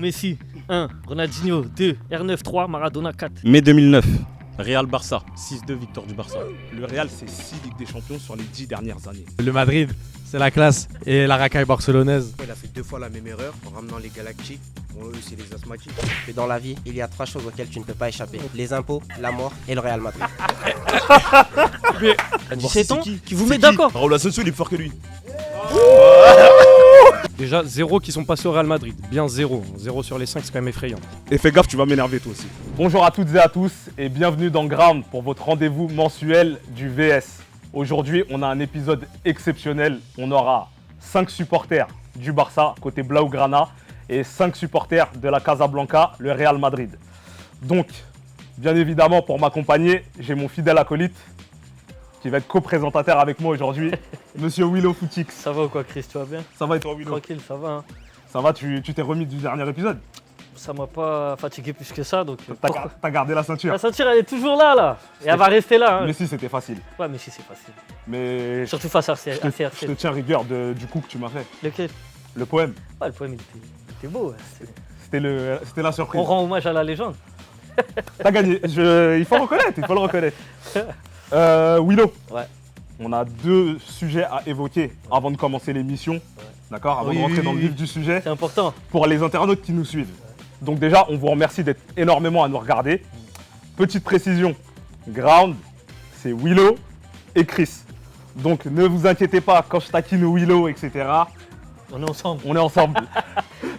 Messi 1, Ronaldinho 2, R9 3, Maradona 4. Mai 2009, Real-Barça, 6-2 victoire du Barça. Le Real, c'est 6 Ligues des Champions sur les 10 dernières années. Le Madrid, c'est la classe. Et la racaille barcelonaise. Il a fait 2 fois la même erreur en ramenant les Galactiques. Bon, eux, c'est les asthmatiques. Que dans la vie, il y a 3 choses auxquelles tu ne peux pas échapper. Les impôts, la mort et le Real Madrid. À 17 ans, qui vous met d'accord. Raoul Asensio, il est plus fort que lui. Déjà, 0 qui sont passés au Real Madrid. Bien 0. 0 sur les 5, c'est quand même effrayant. Et fais gaffe, tu vas m'énerver toi aussi. Bonjour à toutes et à tous et bienvenue dans Ground pour votre rendez-vous mensuel du VS. Aujourd'hui, on a un épisode exceptionnel. On aura 5 supporters du Barça, côté Blaugrana, et 5 supporters de la Casablanca, le Real Madrid. Donc, bien évidemment, pour m'accompagner, j'ai mon fidèle acolyte qui va être co-présentateur avec moi aujourd'hui, Monsieur Willow Footix. Ça va ou quoi, Chris? Tu vas bien? Ça va et toi, Willow? Tranquille, ça va. Hein. Ça va, tu t'es remis du dernier épisode? Ça m'a pas fatigué plus que ça, donc. T'as gardé la ceinture? La ceinture, elle est toujours là. Et elle va rester là. Hein. Mais si, c'était facile. Ouais, mais si, c'est facile. Mais Surtout face à je te tiens rigueur du coup que tu m'as fait. Lequel? Le poème. Ouais, le poème, il était beau. C'était la surprise. On rend hommage à la légende. T'as gagné. Il faut le reconnaître. Willow. Ouais. On a 2 sujets à évoquer avant de commencer l'émission. Ouais. D'accord? Avant de rentrer dans le vif du sujet. C'est important. Pour les internautes qui nous suivent. Donc déjà, on vous remercie d'être énormément à nous regarder. Petite précision, Ground, c'est Willow et Chris. Donc ne vous inquiétez pas, quand je taquine Willow, etc. On est ensemble. On est ensemble.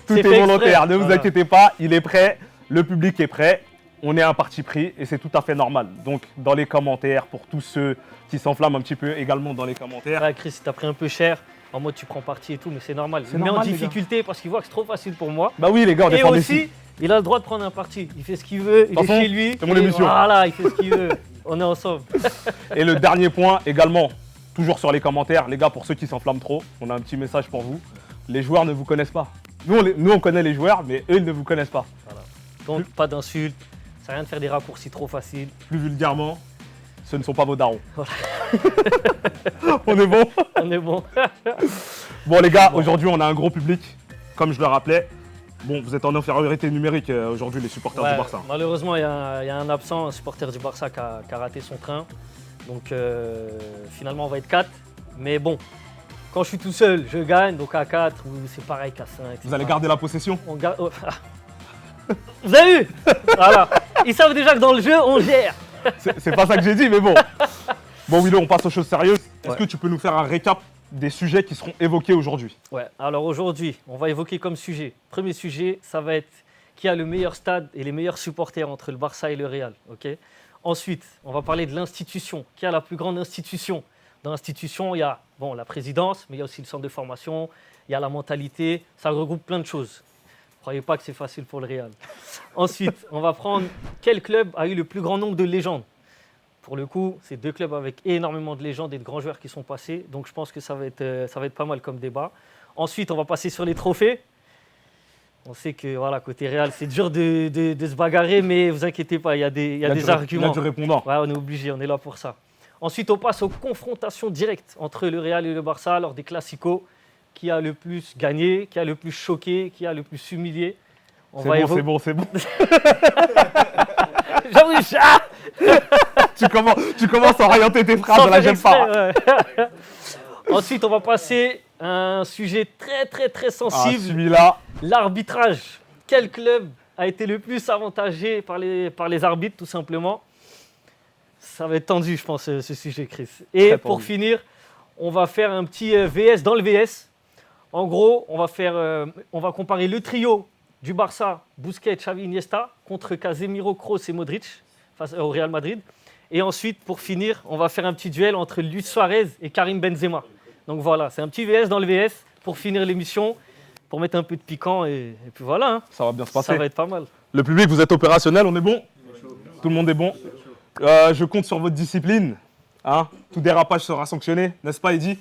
Tout C'est est volontaire, exprès. ne vous inquiétez pas, il est prêt, le public est prêt. On est un parti pris et c'est tout à fait normal. Donc dans les commentaires, pour tous ceux qui s'enflamment un petit peu également dans les commentaires. Ouais, Chris, t'as pris un peu cher. En mode tu prends parti et tout, mais c'est normal. C'est Il met en normal, les difficulté parce qu'il voit que c'est trop facile pour moi. Bah oui les gars, on Et défend aussi, Messi. il a le droit de prendre un parti. Il fait ce qu'il veut, il est façon, chez lui. c'est mon et émission. Voilà, il fait ce qu'il veut. On est ensemble. Et le dernier point également, toujours sur les commentaires, les gars, pour ceux qui s'enflamment trop, on a un petit message pour vous. Les joueurs ne vous connaissent pas. Nous on connaît les joueurs, mais eux ils ne vous connaissent pas. Voilà. Donc pas d'insultes, ça sert à rien de faire des raccourcis trop faciles. Plus vulgairement, ce ne sont pas vos darons. Voilà. On est bon? On est bon. Bon les gars, aujourd'hui on a un gros public, comme je le rappelais. Bon, vous êtes en infériorité numérique aujourd'hui les supporters du Barça. Malheureusement, il y a un absent, un supporter du Barça qui a raté son train. Donc finalement, on va être 4. Mais bon, quand je suis tout seul, je gagne. Donc à 4, c'est pareil qu'à 5. Vous allez garder la possession? On garde. Oh. Vous avez vu? Voilà. Ils savent déjà que dans le jeu, on gère. C'est pas ça que j'ai dit, mais bon. Bon Willow, on passe aux choses sérieuses. Est-ce Ouais. que tu peux nous faire un récap des sujets qui seront évoqués aujourd'hui? Ouais, alors aujourd'hui, on va évoquer comme sujet. Premier sujet, ça va être qui a le meilleur stade et les meilleurs supporters entre le Barça et le Real. Okay. Ensuite, on va parler de l'institution. Qui a la plus grande institution? Dans l'institution, il y a la présidence, mais il y a aussi le centre de formation, il y a la mentalité, ça regroupe plein de choses. Ne croyez pas que c'est facile pour le Real. Ensuite, on va prendre quel club a eu le plus grand nombre de légendes. Pour le coup, c'est 2 clubs avec énormément de légendes et de grands joueurs qui sont passés. Donc je pense que ça va être pas mal comme débat. Ensuite, on va passer sur les trophées. On sait que voilà, côté Real, c'est dur de se bagarrer, mais vous inquiétez pas, il y a des arguments. Il y a du répondant. Ouais, on est obligé, on est là pour ça. Ensuite, on passe aux confrontations directes entre le Real et le Barça lors des classicos. Qui a le plus gagné, qui a le plus choqué, qui a le plus humilié. C'est bon. J'avoue, Tu commences à orienter tes phrases, là j'aime pas. Ouais. Ensuite, on va passer à un sujet très très très Ah, sensible. celui-là. L'arbitrage. Quel club a été le plus avantagé par les arbitres, tout simplement? Ça va être tendu, je pense, ce sujet, Chris. Et Très pour tendu. finir, on va faire un petit VS dans le VS. En gros, on va comparer le trio du Barça, Busquets, Xavi, Iniesta, contre Casemiro, Kroos et Modric face au Real Madrid. Et ensuite, pour finir, on va faire un petit duel entre Luis Suarez et Karim Benzema. Donc voilà, c'est un petit VS dans le VS pour finir l'émission, pour mettre un peu de piquant et puis voilà. Hein. Ça va bien se passer. Ça va être pas mal. Le public, vous êtes opérationnel, on est bon? Tout le monde est bon. Je compte sur votre discipline. Hein? Tout dérapage sera sanctionné, n'est-ce pas, Eddy?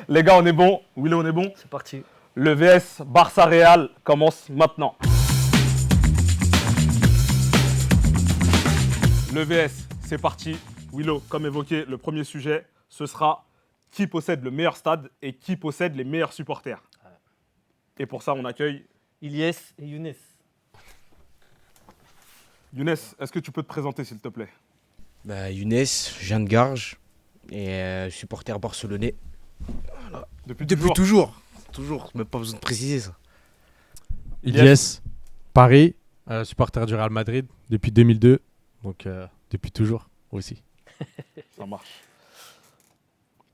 Les gars, on est bon. Willow, on est bon. C'est parti. Le VS Barça-Real commence maintenant. Le VS, c'est parti. Willow, comme évoqué, le premier sujet, ce sera qui possède le meilleur stade et qui possède les meilleurs supporters. Et pour ça, on accueille Ilyes et Younes. Younes. Est-ce que tu peux te présenter, s'il te plaît? Younes, Jeanne Garge et supporter barcelonais. Depuis Depuis toujours. toujours, même pas besoin de préciser ça. Ilyes, Paris, supporter du Real Madrid depuis 2002, donc depuis toujours aussi. Ça marche.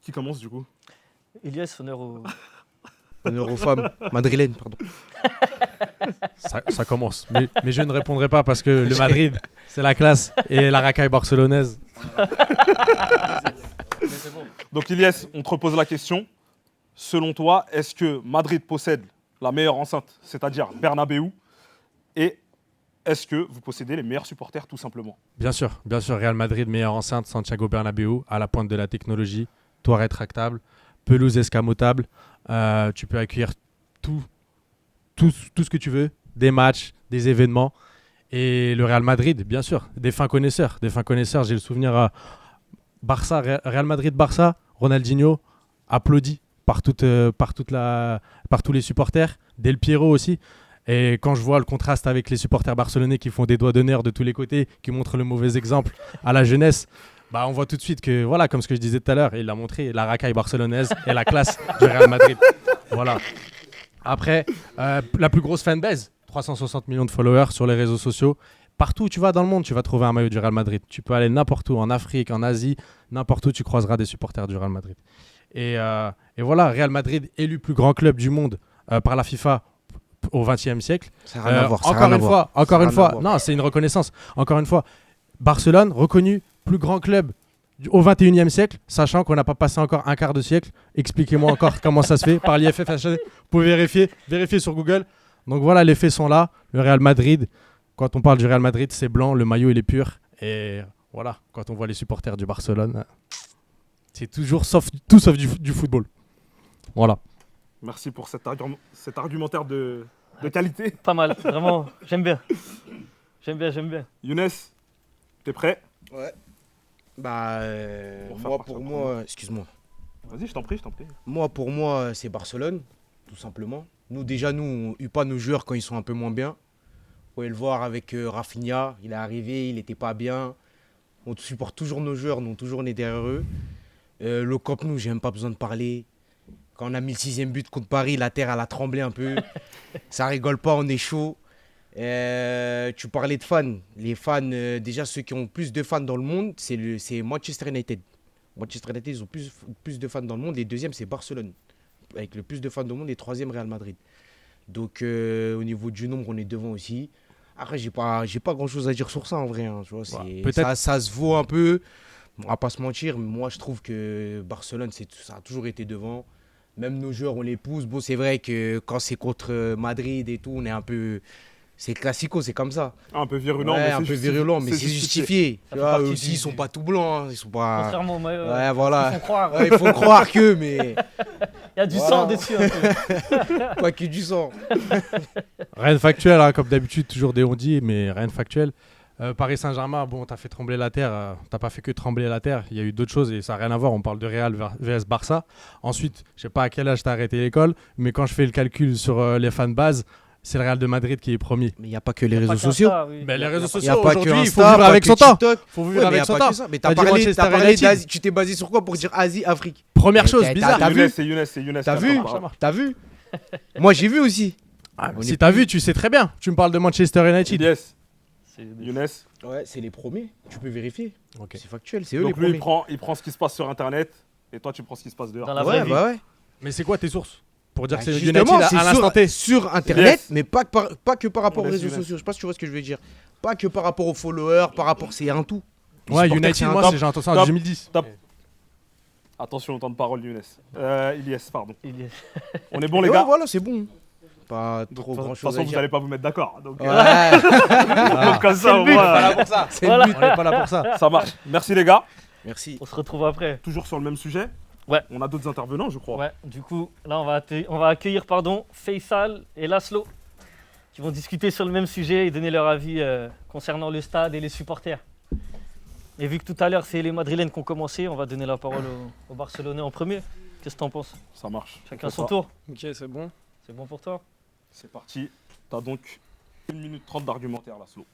Qui commence du coup? Ilyes, honneur au... Honneur aux femmes madrilènes, pardon. Ça commence. Mais je ne répondrai pas parce que le Madrid, c'est la classe et la racaille barcelonaise. Donc Ilyes, on te repose la question. Selon toi, est-ce que Madrid possède la meilleure enceinte, c'est-à-dire Bernabéu, et est-ce que vous possédez les meilleurs supporters tout simplement? Bien sûr, Real Madrid, meilleure enceinte, Santiago Bernabéu, à la pointe de la technologie, toit rétractable, pelouse escamotable. Tu peux accueillir tout ce que tu veux, des matchs, des événements. Et le Real Madrid, bien sûr, des fins connaisseurs. J'ai le souvenir Real Madrid-Barça, Ronaldinho applaudi par tous les supporters, Del Piero aussi. Et quand je vois le contraste avec les supporters barcelonais qui font des doigts d'honneur de tous les côtés, qui montrent le mauvais exemple à la jeunesse, on voit tout de suite que, voilà, comme ce que je disais tout à l'heure, il l'a montré, la racaille barcelonaise et la classe du Real Madrid. Voilà. Après, la plus grosse fanbase, 360 millions de followers sur les réseaux sociaux. Partout où tu vas dans le monde, tu vas trouver un maillot du Real Madrid. Tu peux aller n'importe où, en Afrique, en Asie, n'importe où, tu croiseras des supporters du Real Madrid. Et voilà, Real Madrid élu plus grand club du monde par la FIFA au XXe siècle. Ça n'a rien à voir. Encore une fois, non, c'est une reconnaissance. Encore une fois, Barcelone reconnu plus grand club au XXIe siècle, sachant qu'on n'a pas passé encore un quart de siècle. Expliquez-moi encore comment ça se fait par l'IFFHD. Vous pouvez vérifier sur Google. Donc voilà, les faits sont là. Le Real Madrid, quand on parle du Real Madrid, c'est blanc, le maillot il est pur. Et voilà, quand on voit les supporters du Barcelone, c'est toujours tout sauf du football. Voilà. Merci pour cet argumentaire de qualité. Pas mal, vraiment, j'aime bien. J'aime bien. Younes, t'es prêt? Ouais. Pour moi, excuse-moi. Vas-y, je t'en prie. Pour moi, c'est Barcelone, tout simplement. Nous, on n'eut pas nos joueurs quand ils sont un peu moins bien. Vous pouvez le voir avec Rafinha, il est arrivé, il n'était pas bien. On supporte toujours nos joueurs, nous, toujours on est derrière eux. Le Camp Nou, j'ai même pas besoin de parler. Quand on a mis le 6e but contre Paris, la terre, elle a tremblé un peu. Ça rigole pas, on est chaud. Tu parlais de fans. Les fans, déjà, ceux qui ont plus de fans dans le monde, c'est Manchester United. Manchester United, ils ont plus de fans dans le monde. Les deuxièmes, c'est Barcelone, avec le plus de fans dans le monde. Et troisième, Real Madrid. Donc, au niveau du nombre, on est devant aussi. Après, j'ai pas grand-chose à dire sur ça, en vrai. Hein, tu vois, ça se vaut un peu. On va pas se mentir, mais moi, je trouve que Barcelone, ça a toujours été devant. Même nos joueurs, on les pousse. Bon, c'est vrai que quand c'est contre Madrid et tout, on est un peu... C'est classico, c'est comme ça. Un peu virulent, mais c'est justifié. Tu vois, eux aussi, ils sont pas tout blancs. Hein. Ils sont pas... Contrairement au maillot. Ouais, voilà. Ils font croire. Ouais, il faut croire que, mais... Il y a du sang dessus un peu. Pas que du sang. Rien de factuel, hein, comme d'habitude, toujours des on-dit, mais rien de factuel. Paris Saint-Germain, bon, t'as fait trembler la terre, t'as pas fait que trembler la terre, il y a eu d'autres choses et ça n'a rien à voir, on parle de Real vs Barça. Ensuite, je sais pas à quel âge t'as arrêté l'école, mais quand je fais le calcul sur les fans bases, c'est le Real de Madrid qui est premier. Mais il n'y a pas que les réseaux sociaux. Mais les réseaux Il sociaux, n'y a pas que aujourd'hui, il faut Insta, vivre avec son temps. Faut vivre avec son temps. Mais t'as parlé d'Asie, tu t'es basé sur quoi pour dire Asie, Afrique? Première chose, bizarre. T'as vu? C'est Younes. T'as vu? Moi, j'ai vu aussi. Si t'as vu, tu sais très bien. Tu me parles de Manchester United. Yes. Younes. Ouais, c'est les premiers. Tu peux vérifier. Okay. C'est factuel, c'est eux Donc les lui, premiers. il prend ce qui se passe sur Internet et toi, tu prends ce qui se passe dehors. Dans la vraie vie. Ouais. Mais c'est quoi tes sources pour dire que c'est Justement, United à l'instant T? sur Internet, Yes. mais pas que par rapport aux Younes, réseaux Younes. sociaux. Je sais pas si tu vois ce que je veux dire. Pas que par rapport aux followers, c'est un tout. Les Ouais, supporters, c'est United, un moi, top. j'ai entendu ça en Top. 2010. Attention au temps de parole, Younes. Ilyes, pardon. Ilyes. On est bon, les Ouais, gars? voilà, c'est bon. Pas trop De grand toute chose façon, à vous dire. n'allez pas vous mettre d'accord. Donc, Ouais. donc comme ça, au moins, C'est Voilà. le but. On n'est pas là pour ça. ça marche. Merci, les gars. Merci. On se retrouve après. Toujours sur le même sujet. Ouais. On a d'autres intervenants, je crois. Ouais, du coup, là, on va accueillir Faisal et Laszlo qui vont discuter sur le même sujet et donner leur avis concernant le stade et les supporters. Et vu que tout à l'heure, c'est les Madrilènes qui ont commencé, on va donner la parole aux Barcelonais en premier. Qu'est-ce que t'en penses? Ça marche. Chacun On fait son ça. tour. Ok, c'est bon. C'est bon pour toi? C'est parti. T'as donc 1 minute 30 d'argumentaire, Laszlo.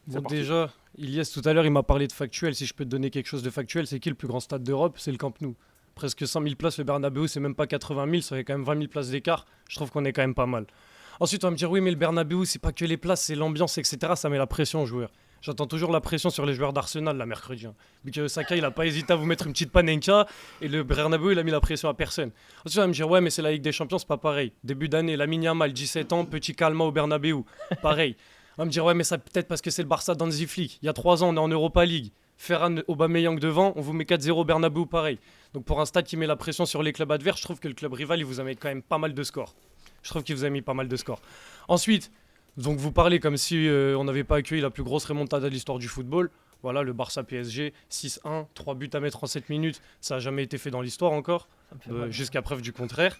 C'est Bon, parti. déjà, Ilyes, tout à l'heure, il m'a parlé de factuel. Si je peux te donner quelque chose de factuel, c'est qui le plus grand stade d'Europe? C'est le Camp Nou. Presque 100 000 places, le Bernabeu, c'est même pas 80 000, ça fait quand même 20 000 places d'écart. Je trouve qu'on est quand même pas mal. Ensuite, on va me dire, oui, mais le Bernabeu, c'est pas que les places, c'est l'ambiance, etc. Ça met la pression aux joueurs. J'attends toujours la pression sur les joueurs d'Arsenal, la mercredi. Bukayo Saka, il a pas hésité à vous mettre une petite panenka, et le Bernabeu, il a mis la pression à personne. Ensuite, on va me dire, ouais, mais c'est la Ligue des Champions, c'est pas pareil. Début d'année, Lamine Yamal, 17 ans, petit calma au Bernabeu. Pareil. On va me dire, ouais, mais ça peut-être parce que c'est le Barça d'Hansi Flick. Il y a 3 ans, on est en Europa League. Ferran Aubameyang devant, on vous met 4-0 au Bernabeu, pareil. Donc pour un stade qui met la pression sur les clubs adverses, je trouve que le club rival, il vous a mis quand même pas mal de scores. Je trouve qu'il vous a mis pas mal de scores. Ensuite, donc vous parlez comme si on n'avait pas accueilli la plus grosse remontada de l'histoire du football. Voilà, le Barça PSG, 6-1, 3 buts à mettre en 7 minutes. Ça n'a jamais été fait dans l'histoire encore, Ça me fait mal. jusqu'à preuve du contraire.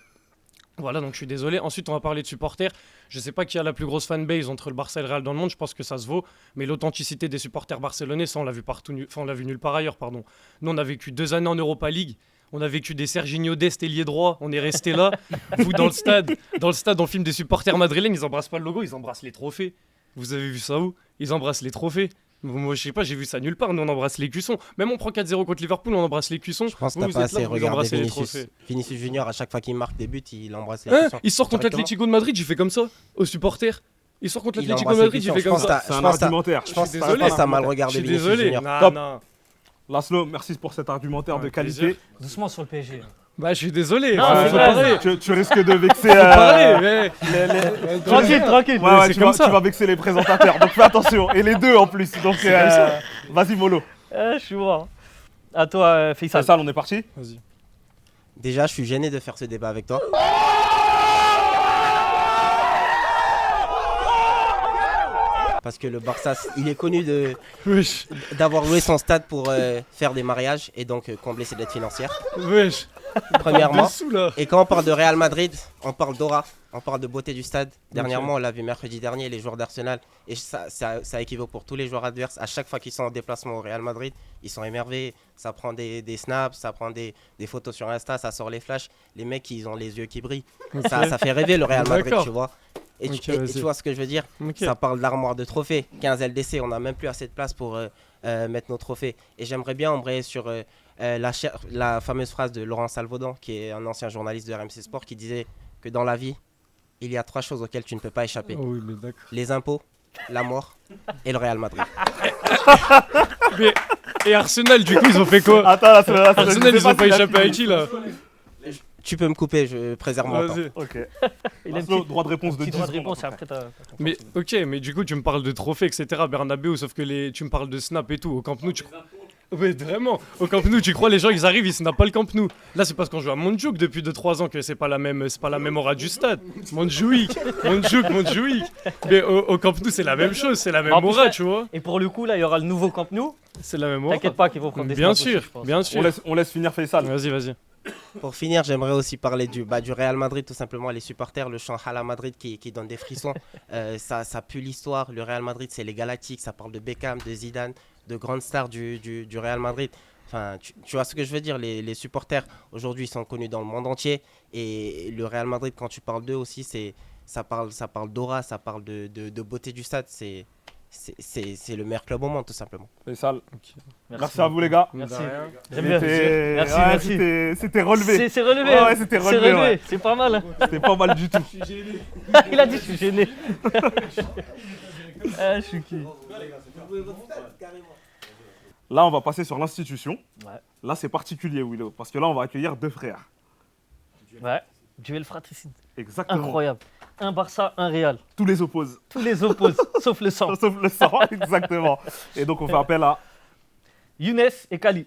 Voilà, donc je suis désolé. Ensuite, on va parler de supporters. Je ne sais pas qui a la plus grosse fanbase entre le Barça et le Real dans le monde. Je pense que ça se vaut. Mais l'authenticité des supporters barcelonais, ça, on l'a vu partout. Enfin, on l'a vu nulle part ailleurs, pardon. Nous, on a vécu 2 années en Europa League. On a vécu des Serginho Dest, ailier droit. On est resté là. Vous, dans le stade, on filme des supporters madrilènes. Ils embrassent pas le logo, ils embrassent les trophées. Vous avez vu ça où? Ils embrassent les trophées. Moi, je sais pas, j'ai vu ça nulle part. Nous, on embrasse les cuissons. Même on prend 4-0 contre Liverpool, on embrasse les cuissons. Je pense que Vous, t'as vous pas êtes là, assez vous regardé embrassez les Vinicius. trophées. Vinicius Junior, à chaque fois qu'il marque des buts, il embrasse les Hein, cuissons. il sort contre Directement. l'Atlético de Madrid, il fait comme ça, aux supporters. Il sort contre Il l'Atlético de embrasse les Madrid, il cuissons. fait comme ça. C'est un Je pense que t'as- argumentaire. Je pense suis que désolé. t'as mal Je regardé suis Vinicius désolé. Junior. Non, Top. non. Laszlo, merci pour cet argumentaire de Avec qualité. plaisir. Doucement sur le PSG. Bah, je suis désolé. Non, faut c'est parler. vrai. Tu risques de vexer. Faut parler, mais... Tranquille, tranquille. Ouais, ouais, c'est tu comme vas, ça. tu vas vexer les présentateurs, donc fais attention. Et les deux en plus. Donc vas-y, Molo. Je suis mort. À toi, Faisal. Faisal, on est parti. Vas-y. Déjà, je suis gêné de faire ce débat avec toi. Parce que le Barça, il est connu Wesh, d'avoir loué son stade pour faire des mariages et donc combler ses dettes financières, wesh. premièrement. Dessous, là. Et quand on parle de Real Madrid, on parle d'aura, on parle de beauté du stade. Dernièrement, on l'a vu mercredi dernier, les joueurs d'Arsenal, et ça équivaut pour tous les joueurs adverses. À chaque fois qu'ils sont en déplacement au Real Madrid, ils sont émerveillés. Ça prend des snaps, ça prend des photos sur Insta, ça sort les flashs. Les mecs, ils ont les yeux qui brillent. Ça fait rêver le Real Madrid, D'accord. tu vois. Et, Ok, et vas-y. tu vois ce que je veux dire? Ok. Ça parle d'armoire de trophées. 15 LDC, on n'a même plus assez de place pour mettre nos trophées. Et j'aimerais bien embrayer sur la fameuse phrase de Laurent Salvaudan, qui est un ancien journaliste de RMC Sport, qui disait que dans la vie, il y a 3 choses auxquelles tu ne peux pas échapper. Oh oui, mais d'accord. Les impôts, la mort et le Real Madrid. Et Arsenal, du coup, ils ont fait quoi? Attends, là, je Arsenal, sais ils ont pas s'il a échappé à fini. qui, là? Tu peux me couper, je préserve mon temps. Vas-y. Ok. Il a Laszlo, une droit de réponse de 10 petite droit de secondes. réponse et après t'as. Mais ok, mais du coup, tu me parles de trophées, etc. Bernabeu, sauf que tu me parles de snap et tout. Au Camp Nou, tu crois. Ouais, vraiment. Au Camp Nou, tu crois les gens, ils arrivent, ils snappent pas le Camp Nou. Là, c'est parce qu'on joue à Montjuic depuis 2-3 ans que c'est pas la même aura du stade. Montjuic. Mais au Camp Nou, c'est la même chose, c'est la même En plus, aura, là- tu vois. Et pour le coup, là, il y aura le nouveau Camp Nou. C'est la même aura. T'inquiète pas qu'ils vont prendre des Bien snaps sûr, aussi, je pense. bien sûr. On laisse finir Faisal. Vas-y. Pour finir, j'aimerais aussi parler du Real Madrid, tout simplement. Les supporters, le chant Hala Madrid qui donne des frissons. Ça pue l'histoire. Le Real Madrid, c'est les Galactiques. Ça parle de Beckham, de Zidane, de grandes stars du Real Madrid. Enfin, tu vois ce que je veux dire. Les supporters, aujourd'hui, ils sont connus dans le monde entier. Et le Real Madrid, quand tu parles d'eux aussi, ça parle d'aura, ça parle de beauté du stade. C'est le meilleur club au monde, tout simplement. Faisal. Merci à vous, les gars. Merci. De rien. J'aime bien. C'était- Merci, ouais, merci. C'était relevé. C'est relevé. Ouais, hein. ouais, c'était relevé, ouais. C'est pas mal. hein. C'était pas mal du tout. Il a dit je suis gêné. Je suis qui? Là, on va passer sur l'institution. Ouais. Là, c'est particulier, Willow, parce que là, on va accueillir 2 frères. Ouais. Duel fratricide. Exactement. Incroyable. Un Barça, un Real. Tous les opposent. Tous les opposent, sauf le sang. Sauf le sang, exactement. Et donc, on fait appel à. Younes et Kali.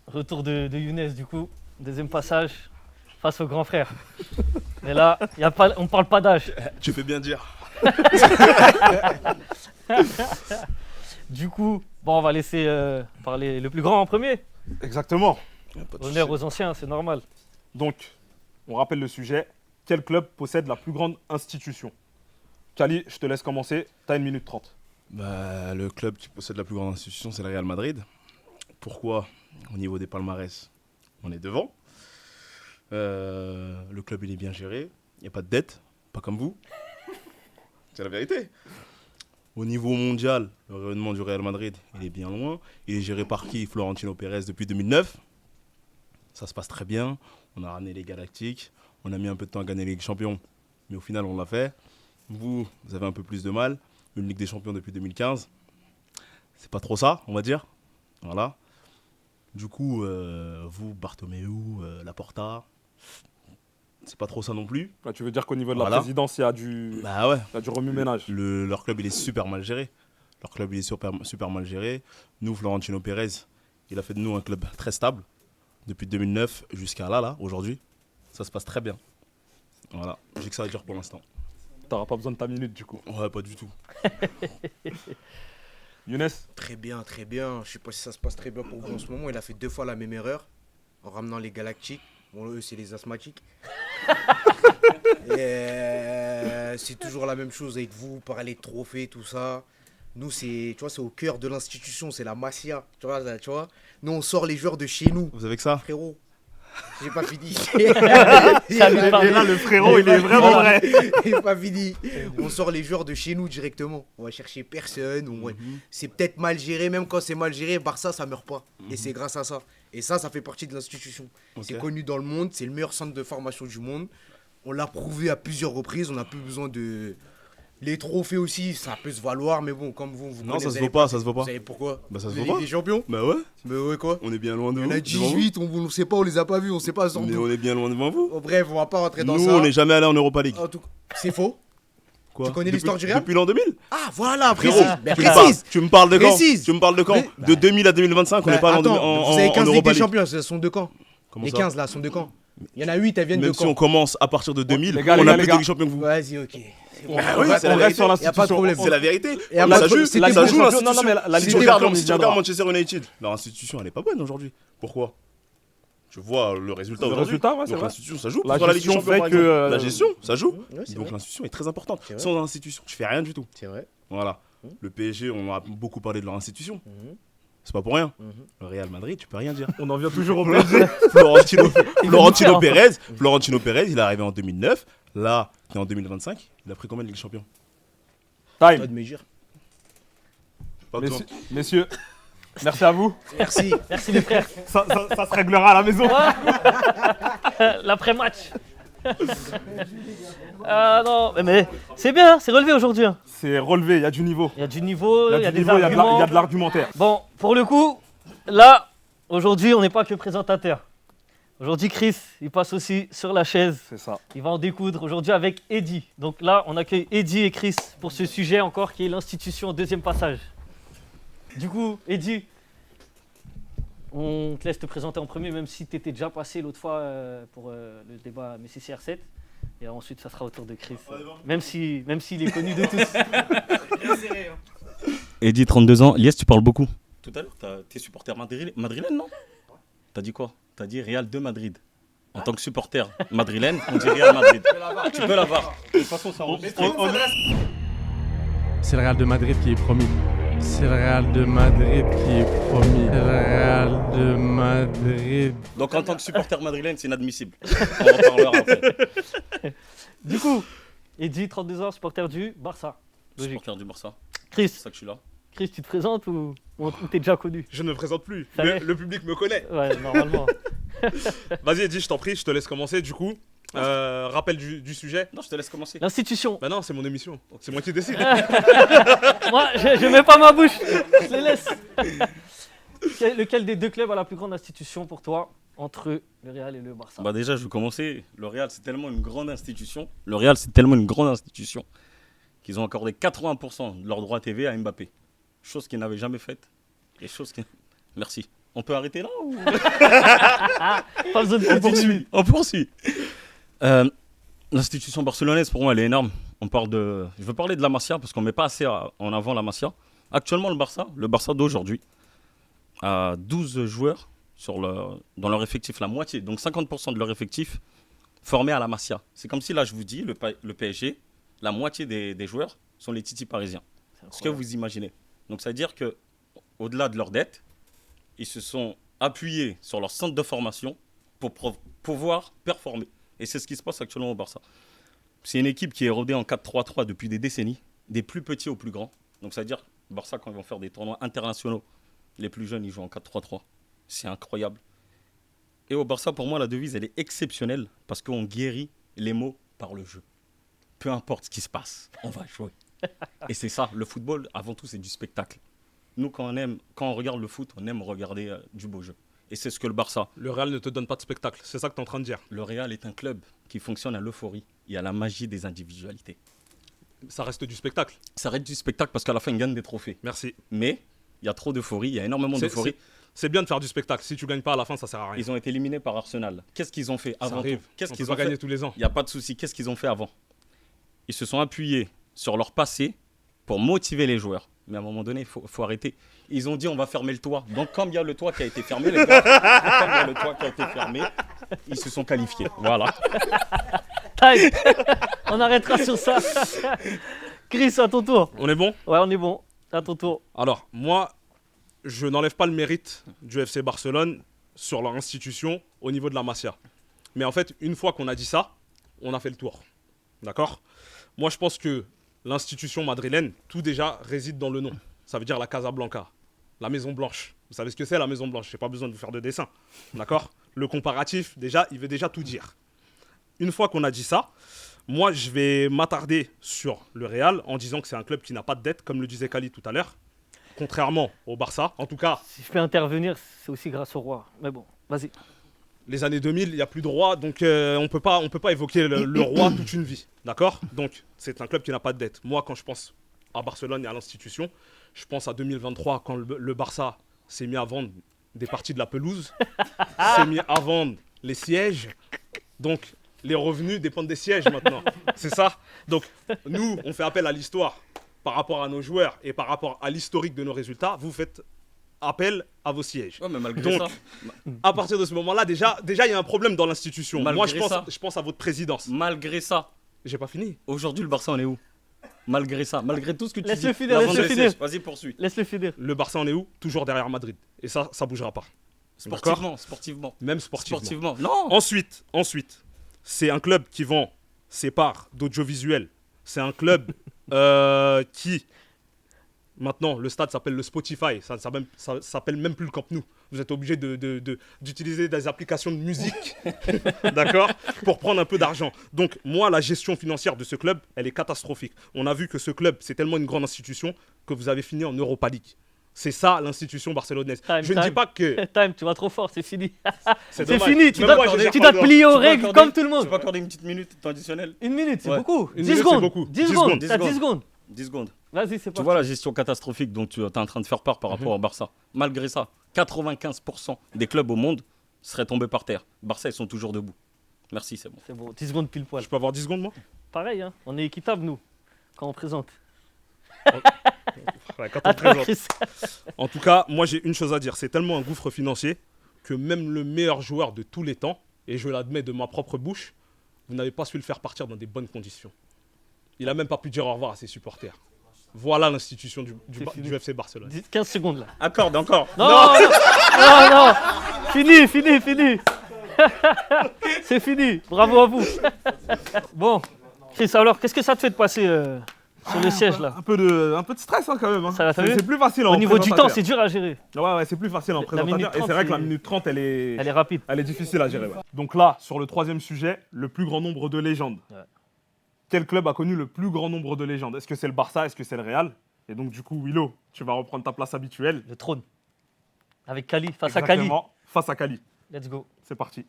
Retour de Younes, du coup. Deuxième passage face au grand frère. Mais là, on parle pas d'âge. Tu fais bien dire. Du coup, bon, on va laisser parler le plus grand en premier. Exactement. Honneur aux anciens, c'est normal. Donc, on rappelle le sujet. Quel club possède la plus grande institution? Kali, je te laisse commencer. T'as 1 minute 30. Bah, le club qui possède la plus grande institution, c'est le Real Madrid. Pourquoi? Au niveau des palmarès, on est devant. Le club, il est bien géré. Il n'y a pas de dette, pas comme vous. C'est la vérité. Au niveau mondial, le rayonnement du Real Madrid, il est bien loin. Il est géré par qui? Florentino Pérez depuis 2009. Ça se passe très bien. On a ramené les Galactiques. On a mis un peu de temps à gagner la Ligue des Champions. Mais au final, on l'a fait. Vous avez un peu plus de mal. Une Ligue des Champions depuis 2015. C'est pas trop ça, on va dire. Voilà. Du coup, vous, Bartomeu, Laporta, c'est pas trop ça non plus. Tu veux dire qu'au niveau de la Voilà. présidence, il y a du remue-ménage. Leur club, il est super mal géré. Leur club, il est super mal géré. Nous, Florentino Pérez, il a fait de nous un club très stable. Depuis 2009 jusqu'à là, aujourd'hui. Ça se passe très bien. Voilà, j'ai que ça à dire pour l'instant. T'auras pas besoin de ta minute du coup. Ouais, pas du tout. Younes? Très bien, très bien. Je sais pas si ça se passe très bien pour vous en ce moment. Il a fait 2 fois la même erreur en ramenant les Galactiques. Bon, eux, c'est les asthmatiques. C'est toujours la même chose avec vous, parler de trophées, tout ça. Nous, c'est au cœur de l'institution, c'est la Masia. Tu vois. Nous, on sort les joueurs de chez nous. Vous avez que ça? Frérot, j'ai pas fini. Et là, le frérot, il est vraiment vrai. J'ai pas fini. On sort les joueurs de chez nous directement. On va chercher personne. C'est peut-être mal géré, même quand c'est mal géré, Barça, ça meurt pas. Et c'est grâce à ça. Et ça fait partie de l'institution. Ok. C'est connu dans le monde, c'est le meilleur centre de formation du monde. On l'a prouvé à plusieurs reprises, on n'a plus besoin de... Les trophées aussi, ça peut se valoir, mais bon, comme vous Non, ça se vaut pas, ça se vaut pas. Vous savez pourquoi? Bah, ça se La vaut Ligue pas. des Champions? Bah ouais, Mais ouais, quoi? on est bien loin de Il vous. y en a devant vous. 18, on ne sait pas, on les a pas vus, on sait pas sans Mais doute. on est bien loin devant vous. Bon, bref, on va pas rentrer dans Nous, ça. on n'est jamais allé en Europa League. En tout cas, c'est faux. Quoi? Tu connais Depuis- l'histoire du Real? Depuis l'an 2000. Ah, voilà, Frérot, précise. Ben, tu me parles- précise. Tu me parles de quand? Précise. Tu me parles de quand? Mais- De 2000 à 2025, on n'est pas allé Attends, en vous avez 15 Ligue Europa des League. Champions, elles sont de quand? Comment Les ça? 15 là, sont de quand? Il y en a 8, elles viennent Même de si on quand? commence à partir de 2000, Les gars, on les a gars, plus les de gars. Ligue Champions que vous. Vas-y, ok. Bah oui, on c'est la reste vérité. sur Y a pas de l'institution. problème. C'est la vérité. Et à Là, pas ça de- joue, c'était là, ça pas- joue Non, l'institution. non, mais la Ligue Si tu des regardes Champions, si il tu regardes viendra. Manchester United, leur institution, elle est pas bonne aujourd'hui. Pourquoi? Je vois le résultat Le aujourd'hui. résultat, ouais, c'est Donc vrai. l'institution, ça joue. La Sur la Ligue des gestion Champions, fait par que, exemple. La gestion, ça joue. Ouais, c'est Donc vrai. l'institution est très importante. C'est vrai. Sans institution, tu fais rien du tout. C'est vrai. Voilà. Le PSG, on a beaucoup parlé de leur institution. Mhm. C'est pas pour rien. Mhm. Le Real Madrid, tu peux rien dire. On en vient toujours au PSG. Florentino Pérez, il est arrivé en 2009. Là, qui est en 2025, il a pris combien de Ligue des Champions? Time. Pas de mesure. Pas besoin. Messieurs, merci à vous. Merci. Merci les frères. Ça se réglera à la maison. L'après-match. Ah non, mais c'est bien, c'est relevé aujourd'hui. Hein. C'est relevé, il y a du niveau. Il y a du niveau, Il il y a du des niveau, il y a arguments. de l'argumentaire. Bon, pour le coup, là, aujourd'hui, on n'est pas que présentateur. Aujourd'hui, Chris, il passe aussi sur la chaise. C'est ça. Il va en découdre aujourd'hui avec Eddy. Donc là, on accueille Eddy et Chris pour ce sujet encore qui est l'institution au deuxième passage. Du coup, Eddy, on te laisse te présenter en premier, même si tu étais déjà passé l'autre fois pour le débat Messi CR7. Et ensuite, ça sera au tour de Chris. Même s'il est connu de tous. Eddy, 32 ans. Lies, tu parles beaucoup. Tout à l'heure, t'es supporter madrilène, non? T'as dit quoi? T'as dit Real de Madrid. En tant que supporter madrilène, on dit Real Madrid. Tu peux l'avoir. De toute façon, ça enregistre. C'est le Real de Madrid qui est promis. C'est le Real de Madrid qui est promis. C'est le Real de Madrid. Donc en tant que supporter madrilène, c'est inadmissible. On en parlera après. Du coup, Eddy, 32 ans, supporter du Barça. Logique. Supporter du Barça. Chris, C'est ça que je suis là. Chris, tu te présentes ou t'es déjà connu? Je ne me présente plus. Ça y est. Le public me connaît. Ouais, normalement. Vas-y, Eddy, je t'en prie, je te laisse commencer du coup. Rappel du sujet. Non, je te laisse commencer. L'institution. Bah non, c'est mon émission. C'est moi qui décide. Moi, je mets pas ma bouche. Je les laisse. Lequel des deux clubs a la plus grande institution pour toi entre le Real et le Barça? Bah déjà, je vais commencer. Le Real, c'est tellement une grande institution. Le Real, c'est tellement une grande institution qu'ils ont accordé 80% de leurs droits TV à Mbappé. Chose qu'ils n'avaient jamais faite. Et chose qui... Merci. On peut arrêter là ou... Pas besoin de continuer. On poursuit. L'institution barcelonaise, pour moi, elle est énorme. Je veux parler de la Masia parce qu'on ne met pas assez en avant la Masia. Actuellement, le Barça d'aujourd'hui, a 12 joueurs dans leur effectif, la moitié, donc 50% de leur effectif formés à la Masia. C'est comme si là, je vous dis, le PSG, la moitié des joueurs sont les titis parisiens. Ce que vous imaginez. Donc, ça veut dire qu'au-delà de leur dette, ils se sont appuyés sur leur centre de formation pour pouvoir performer. Et c'est ce qui se passe actuellement au Barça. C'est une équipe qui est rodée en 4-3-3 depuis des décennies, des plus petits aux plus grands. Donc ça veut dire, Barça, quand ils vont faire des tournois internationaux, les plus jeunes, ils jouent en 4-3-3. C'est incroyable. Et au Barça, pour moi, la devise, elle est exceptionnelle parce qu'on guérit les mots par le jeu. Peu importe ce qui se passe, on va jouer. Et c'est ça, le football, avant tout, c'est du spectacle. Nous, quand on regarde le foot, on aime regarder du beau jeu. Et c'est ce que le Barça. Le Real ne te donne pas de spectacle, c'est ça que tu es en train de dire. Le Real est un club qui fonctionne à l'euphorie et à la magie des individualités. Ça reste du spectacle. Ça reste du spectacle parce qu'à la fin, ils gagnent des trophées. Merci. Mais il y a trop d'euphorie, il y a énormément d'euphorie. C'est bien de faire du spectacle. Si tu gagnes pas à la fin, ça sert à rien. Ils ont été éliminés par Arsenal. Qu'est-ce qu'ils ont fait avant tout? Qu'est-ce qu'ils ont gagné tous les ans? Il n'y a pas de souci. Qu'est-ce qu'ils ont fait avant? Ils se sont appuyés sur leur passé pour motiver les joueurs. Mais à un moment donné, il faut arrêter. Ils ont dit on va fermer le toit. Donc comme il y a le toit qui a été fermé, les gars, comme il y a le toit qui a été fermé, ils se sont qualifiés. Voilà. Time. On arrêtera sur ça. Chris, à ton tour. On est bon? Ouais, on est bon. À ton tour. Alors, moi, je n'enlève pas le mérite du FC Barcelone sur leur institution au niveau de la Masia. Mais en fait, une fois qu'on a dit ça, on a fait le tour. D'accord? Moi, je pense que l'institution madrilène, tout déjà réside dans le nom. Ça veut dire la Casa Blanca, la Maison Blanche. Vous savez ce que c'est la Maison Blanche? Je n'ai pas besoin de vous faire de dessin. D'accord? Le comparatif, déjà, il veut déjà tout dire. Une fois qu'on a dit ça, moi, je vais m'attarder sur le Real en disant que c'est un club qui n'a pas de dette, comme le disait Khalid tout à l'heure. Contrairement au Barça, en tout cas. Si je peux intervenir, c'est aussi grâce au roi. Mais bon, vas-y. Les années 2000, il n'y a plus de roi, donc on peut pas évoquer le roi toute une vie. D'accord? Donc, c'est un club qui n'a pas de dette. Moi, quand je pense à Barcelone et à l'institution, je pense à 2023, quand le Barça s'est mis à vendre des parties de la pelouse, s'est mis à vendre les sièges. Donc, les revenus dépendent des sièges maintenant. C'est ça? Donc, nous, on fait appel à l'histoire par rapport à nos joueurs et par rapport à l'historique de nos résultats. Vous faites appel à vos sièges. Ouais, mais malgré donc, à partir de ce moment-là, déjà, il y a un problème dans l'institution. Moi, je pense à votre présidence. Malgré ça. J'ai pas fini. Aujourd'hui, le Barça, on est où? Malgré ça, malgré tout ce que tu dis. Laisse-le finir, laisse-le finir. Vas-y, poursuis. Laisse-le finir. Le Barça, on est où? Toujours derrière Madrid. Et ça bougera pas. Sportivement. Même sportivement. Non. Ensuite, c'est un club qui vend ses parts d'audiovisuel. C'est un club qui... Maintenant, le stade s'appelle le Spotify. Ça s'appelle même plus le Camp Nou. Vous êtes obligé d'utiliser des applications de musique, d'accord, pour prendre un peu d'argent. Donc, moi, la gestion financière de ce club, elle est catastrophique. On a vu que ce club, c'est tellement une grande institution que vous avez fini en Europa League. C'est ça, l'institution barcelonaise. Je ne dis pas que... Time, tu vas trop fort, c'est fini. C'est fini, tu dois te plier aux règles comme tout le monde. Tu peux accorder une petite minute additionnelle? Une minute, c'est beaucoup. 10 secondes. 10 secondes. T'as 10 secondes. 10 secondes. Vas-y, c'est parti. Tu vois la gestion catastrophique dont tu es en train de faire part par rapport au Barça. Malgré ça, 95% des clubs au monde seraient tombés par terre. Barça, ils sont toujours debout. Merci, c'est bon. C'est bon, 10 secondes pile poil. Je peux avoir 10 secondes, moi? Pareil, hein. On est équitable, nous, quand on présente. Ouais, quand on présente. En tout cas, moi, j'ai une chose à dire. C'est tellement un gouffre financier que même le meilleur joueur de tous les temps, et je l'admets de ma propre bouche, vous n'avez pas su le faire partir dans des bonnes conditions. Il n'a même pas pu dire au revoir à ses supporters. Voilà l'institution du FC Barcelone. 15 secondes là. Accorde encore. Non. Fini. C'est fini. Bravo à vous. Bon, Chris, alors qu'est-ce que ça te fait de passer sur le siège là? Un peu de stress hein, quand même. Hein. C'est plus facile au niveau du temps, c'est dur à gérer. Ouais, c'est plus facile en présentateur. Et c'est vrai que la minute 30, elle est rapide. Elle est difficile à gérer. Ouais. Donc là, sur le troisième sujet, le plus grand nombre de légendes. Ouais. Quel club a connu le plus grand nombre de légendes? Est-ce que c'est le Barça? Est-ce que c'est le Real? Et donc du coup, Willow, tu vas reprendre ta place habituelle. Le trône. Avec Kali, face à Kali. Face à Kali. Let's go. C'est parti.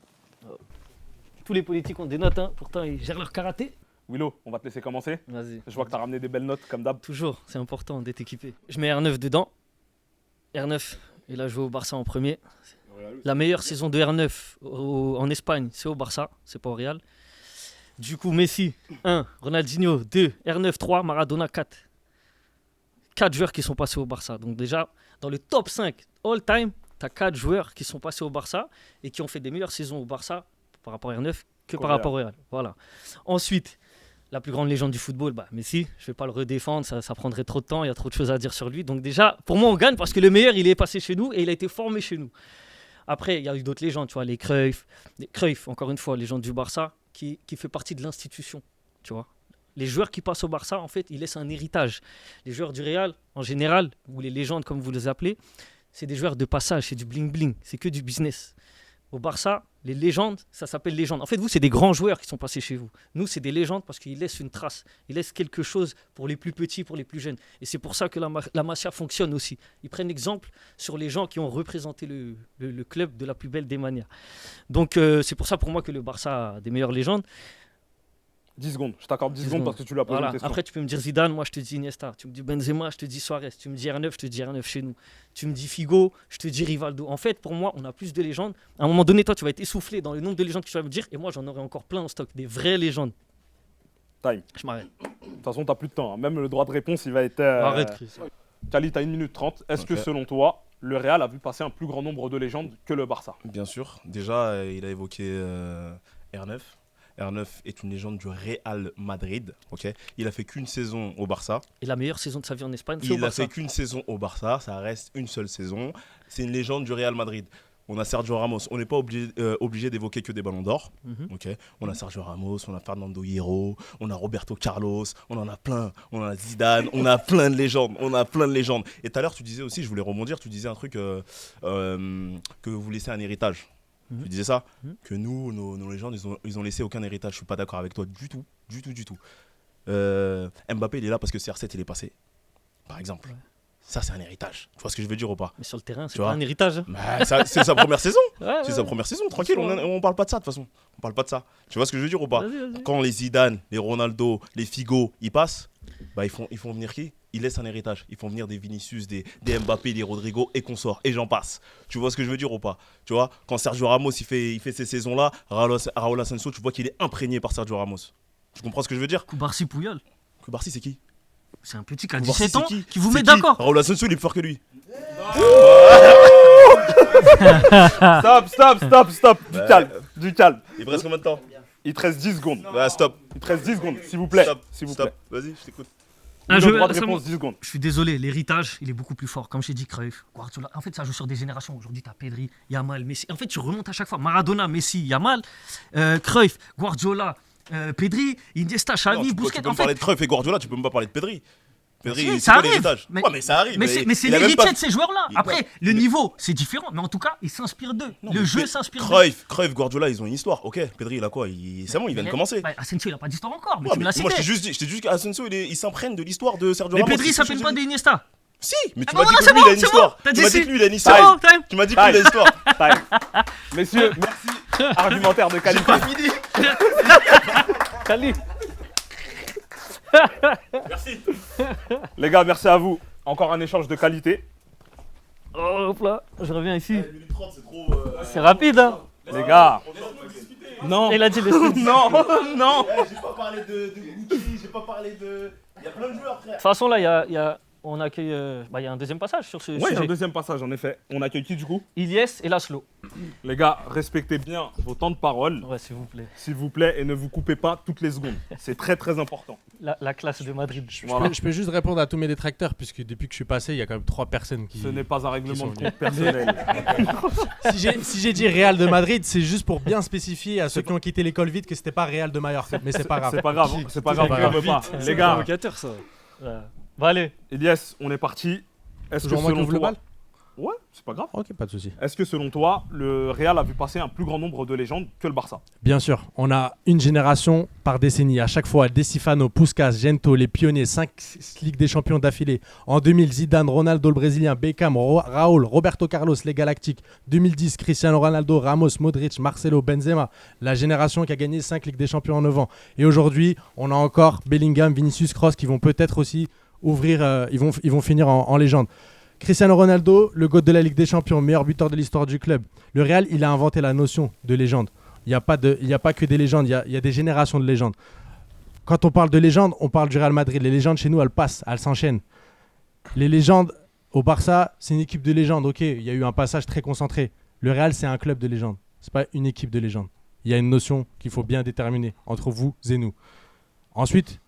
Tous les politiques ont des notes, hein. Pourtant ils gèrent leur karaté. Willow, on va te laisser commencer. Vas-y. Je vois que tu as ramené des belles notes comme d'hab. Toujours, c'est important d'être équipé. Je mets R9 dedans. R9, il a joué au Barça en premier. La meilleure saison de R9 en Espagne, c'est au Barça, c'est pas au Real. Du coup, Messi, 1, Ronaldinho, 2, R9, 3, Maradona, 4. 4 joueurs qui sont passés au Barça. Donc déjà, dans le top 5 all-time, tu as 4 joueurs qui sont passés au Barça et qui ont fait des meilleures saisons au Barça par rapport à R9 que par rapport au Real. Voilà. Ensuite, la plus grande légende du football, Messi, je ne vais pas le redéfendre, ça prendrait trop de temps, il y a trop de choses à dire sur lui. Donc déjà, pour moi, on gagne parce que le meilleur, il est passé chez nous et il a été formé chez nous. Après, il y a eu d'autres légendes, tu vois, les Cruyff, encore une fois, légende du Barça, qui fait partie de l'institution, tu vois. Les joueurs qui passent au Barça, en fait, ils laissent un héritage. Les joueurs du Real, en général, ou les légendes, comme vous les appelez, c'est des joueurs de passage, c'est du bling-bling, c'est que du business. Au Barça, les légendes, ça s'appelle légende. En fait, vous, c'est des grands joueurs qui sont passés chez vous. Nous, c'est des légendes parce qu'ils laissent une trace. Ils laissent quelque chose pour les plus petits, pour les plus jeunes. Et c'est pour ça que la Masia fonctionne aussi. Ils prennent exemple sur les gens qui ont représenté le club de la plus belle des manières. Donc, c'est pour ça, pour moi, que le Barça a des meilleures légendes. 10 secondes, je t'accorde 10 secondes parce que tu l'as posé Voilà. une question. Après, tu peux me dire Zidane, moi je te dis Iniesta. Tu me dis Benzema, je te dis Suarez. Tu me dis R9, je te dis R9 chez nous. Tu me dis Figo, je te dis Rivaldo. En fait, pour moi, on a plus de légendes. À un moment donné, toi, tu vas être essoufflé dans le nombre de légendes que tu vas me dire. Et moi, j'en aurai encore plein en stock. Des vraies légendes. Time. Je m'arrête. De toute façon, t'as plus de temps, hein. Même le droit de réponse, il va être... Arrête, Chris. Kali, t'as 1 minute 30. Est-ce que selon toi, le Real a vu passer un plus grand nombre de légendes que le Barça? Bien sûr. Déjà, il a évoqué R9. R9 est une légende du Real Madrid. Ok, il a fait qu'une saison au Barça. Et la meilleure saison de sa vie en Espagne, c'est au Il a Barça. fait qu'une saison au Barça. Ça reste une seule saison. C'est une légende du Real Madrid. On a Sergio Ramos. On n'est pas obligé d'évoquer que des ballons d'or. Ok, on a Sergio Ramos, on a Fernando Hierro, on a Roberto Carlos, on en a plein. On a Zidane, on a plein de légendes. On a plein de légendes. Et tout à l'heure, tu disais aussi, je voulais rebondir, tu disais un truc que vous laissez un héritage. Tu disais ça, que nous, nos légendes, ils ont laissé aucun héritage. Je suis pas d'accord avec toi du tout. Mbappé, il est là parce que CR7, il est passé, par exemple. Ouais. Ça, c'est un héritage. Tu vois ce que je veux dire ou pas? Mais sur le terrain, c'est pas un héritage. Bah, c'est sa première saison. Ouais, c'est sa première saison, tranquille. On parle pas de ça de toute façon. On parle pas de ça. Tu vois ce que je veux dire ou pas? Vas-y. Quand les Zidane, les Ronaldo, les Figo, ils passent, bah, ils font venir qui? Ils laissent un héritage. Ils font venir des Vinicius, des Mbappé, des Rodrigo et consorts. Et j'en passe. Tu vois ce que je veux dire ou pas? Tu vois, quand Sergio Ramos il fait ces saisons-là, Raúl Asensio, tu vois qu'il est imprégné par Sergio Ramos. Tu comprends ce que je veux dire? Koubarsi Pouyol. Koubarsi, c'est qui? C'est un petit qui a 17 ans qui vous met qui d'accord. Raúl Asensio, il est plus fort que lui. Stop. Du calme. Il te reste combien de temps? Il te reste 10 secondes. Bah, stop. Il te reste 10 secondes, s'il vous plaît. Stop. Vas-y, je t'écoute. Le droit de réponse, 10 secondes. Je suis désolé, l'héritage, il est beaucoup plus fort. Comme j'ai dit, Cruyff, Guardiola. En fait, ça joue sur des générations. Aujourd'hui, tu as Pedri, Yamal, Messi. En fait, tu remontes à chaque fois. Maradona, Messi, Yamal, Cruyff, Guardiola, Pedri, Iniesta, Xavi, Busquets. Tu peux me parler de Cruyff et Guardiola, tu peux même pas parler de Pedri. Si, ça arrive. Ouais, mais ça arrive. Mais c'est l'héritier de ces joueurs-là. Après, le niveau, c'est différent. Mais en tout cas, ils s'inspirent d'eux. Le jeu s'inspire d'eux. Cruyff, Guardiola, ils ont une histoire. Ok, Pedri, il a quoi? C'est bon, il vient de commencer. Asensio, il n'a pas d'histoire encore. Mais Ouais, tu me l'as cité. moi, je t'ai dit qu'Asensio, il s'imprègne de l'histoire de Sergio Mais Ramos. Pedri, ça s'appelle pas des Iniesta. Si, mais tu Ah m'as bon, dit non, que c'est lui, il a bon, une c'est histoire. bon. T'as Tu dit m'as si. dit que lui, il a une C'est histoire. bon, time. Tu m'as dit qu'il a une histoire. Messieurs, merci. Argumentaire de qualité. Pas fini. Kali. Merci. Les gars, merci à vous. Encore un échange de qualité. Oh, hop là, je reviens ici. 1 minute 30, c'est trop. C'est rapide, hein. Les gars. Non. Il a dit Non. J'ai pas parlé de Gucci, j'ai pas parlé de. Il y a plein de joueurs, frère. De toute façon, là, on accueille. Il y a un deuxième passage sur ce Ouais, il y a un sujet. deuxième passage, en effet. On accueille qui, du coup? Ilyes et Laszlo. Les gars, respectez bien vos temps de parole, Ouais, s'il vous plaît. s'il vous plaît, et ne vous coupez pas toutes les secondes. C'est très, très important. La classe de Madrid. Voilà. Je peux juste répondre à tous mes détracteurs, puisque depuis que je suis passé, il y a quand même 3 personnes qui. Ce n'est pas un règlement sont de compte personnel. Si j'ai dit Real de Madrid, c'est juste pour bien spécifier à ceux qui ont quitté l'école vite que c'était pas Real de Mallorca. Mais c'est pas grave. C'est pas grave, c'est pas grave, pas on grave. veut pas. C'est Les gars, provocateur, ça. Bon, allez. Elias, on est parti. Est-ce que Toujours moi qui selon ouvre le toi... bal. Ouais, c'est pas grave. Ok, pas de souci. Est-ce que selon toi, le Real a vu passer un plus grand nombre de légendes que le Barça? Bien sûr, on a une génération par décennie. À chaque fois, De Stefano, Puskas, Gento, les pionniers, 5 Ligues des Champions d'affilée. En 2000, Zidane, Ronaldo, le Brésilien, Beckham, Raúl, Roberto Carlos, les Galactiques. 2010, Cristiano Ronaldo, Ramos, Modric, Marcelo, Benzema. La génération qui a gagné 5 Ligues des Champions en 9 ans. Et aujourd'hui, on a encore Bellingham, Vinicius, Kroos qui vont peut-être aussi ouvrir, ils vont finir en légende. Cristiano Ronaldo, le GOAT de la Ligue des Champions, meilleur buteur de l'histoire du club. Le Real, il a inventé la notion de légende. Il n'y a pas que des légendes, il y a des générations de légendes. Quand on parle de légende, on parle du Real Madrid. Les légendes chez nous, elles passent, elles s'enchaînent. Les légendes au Barça, c'est une équipe de légendes. Ok, il y a eu un passage très concentré. Le Real, c'est un club de légendes. C'est pas une équipe de légendes. Il y a une notion qu'il faut bien déterminer entre vous et nous. Ensuite,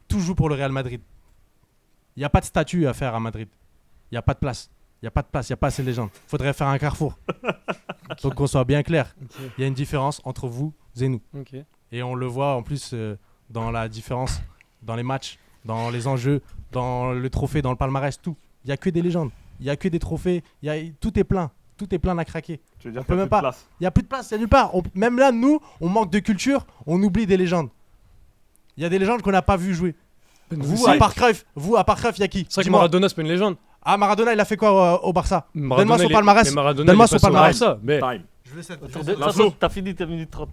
tout joue pour le Real Madrid. Il n'y a pas de statut à faire à Madrid. il n'y a pas de place. Il n'y a pas de place, il n'y a pas assez de légendes. Il faudrait faire un carrefour. Donc qu'on soit bien clair. Il y a une différence entre vous et nous. Ok. Et on le voit en plus dans la différence, dans les matchs, dans les enjeux, dans le trophée, dans le palmarès, tout. Il n'y a que des légendes. Il n'y a que des trophées. Tout est plein. Tout est plein à craquer. Tu veux dire On qu'il peut y a même plus de pas. place. Il n'y a plus de place, il n'y a nulle part. Même là, nous, on manque de culture, on oublie des légendes. Il y a des légendes qu'on n'a pas vu jouer. Vous, à part Cruyff, il y a qui? C'est vrai que Dis-moi. Maradona, c'est pas une légende. Ah, Maradona, il a fait quoi au Barça? Maradona, Donne-moi son il est- palmarès. mais Maradona, Donne-moi il est son passé au palmarès. Barça, mais- Time. De toute Laszlo. façon, t'as fini ta minute 30.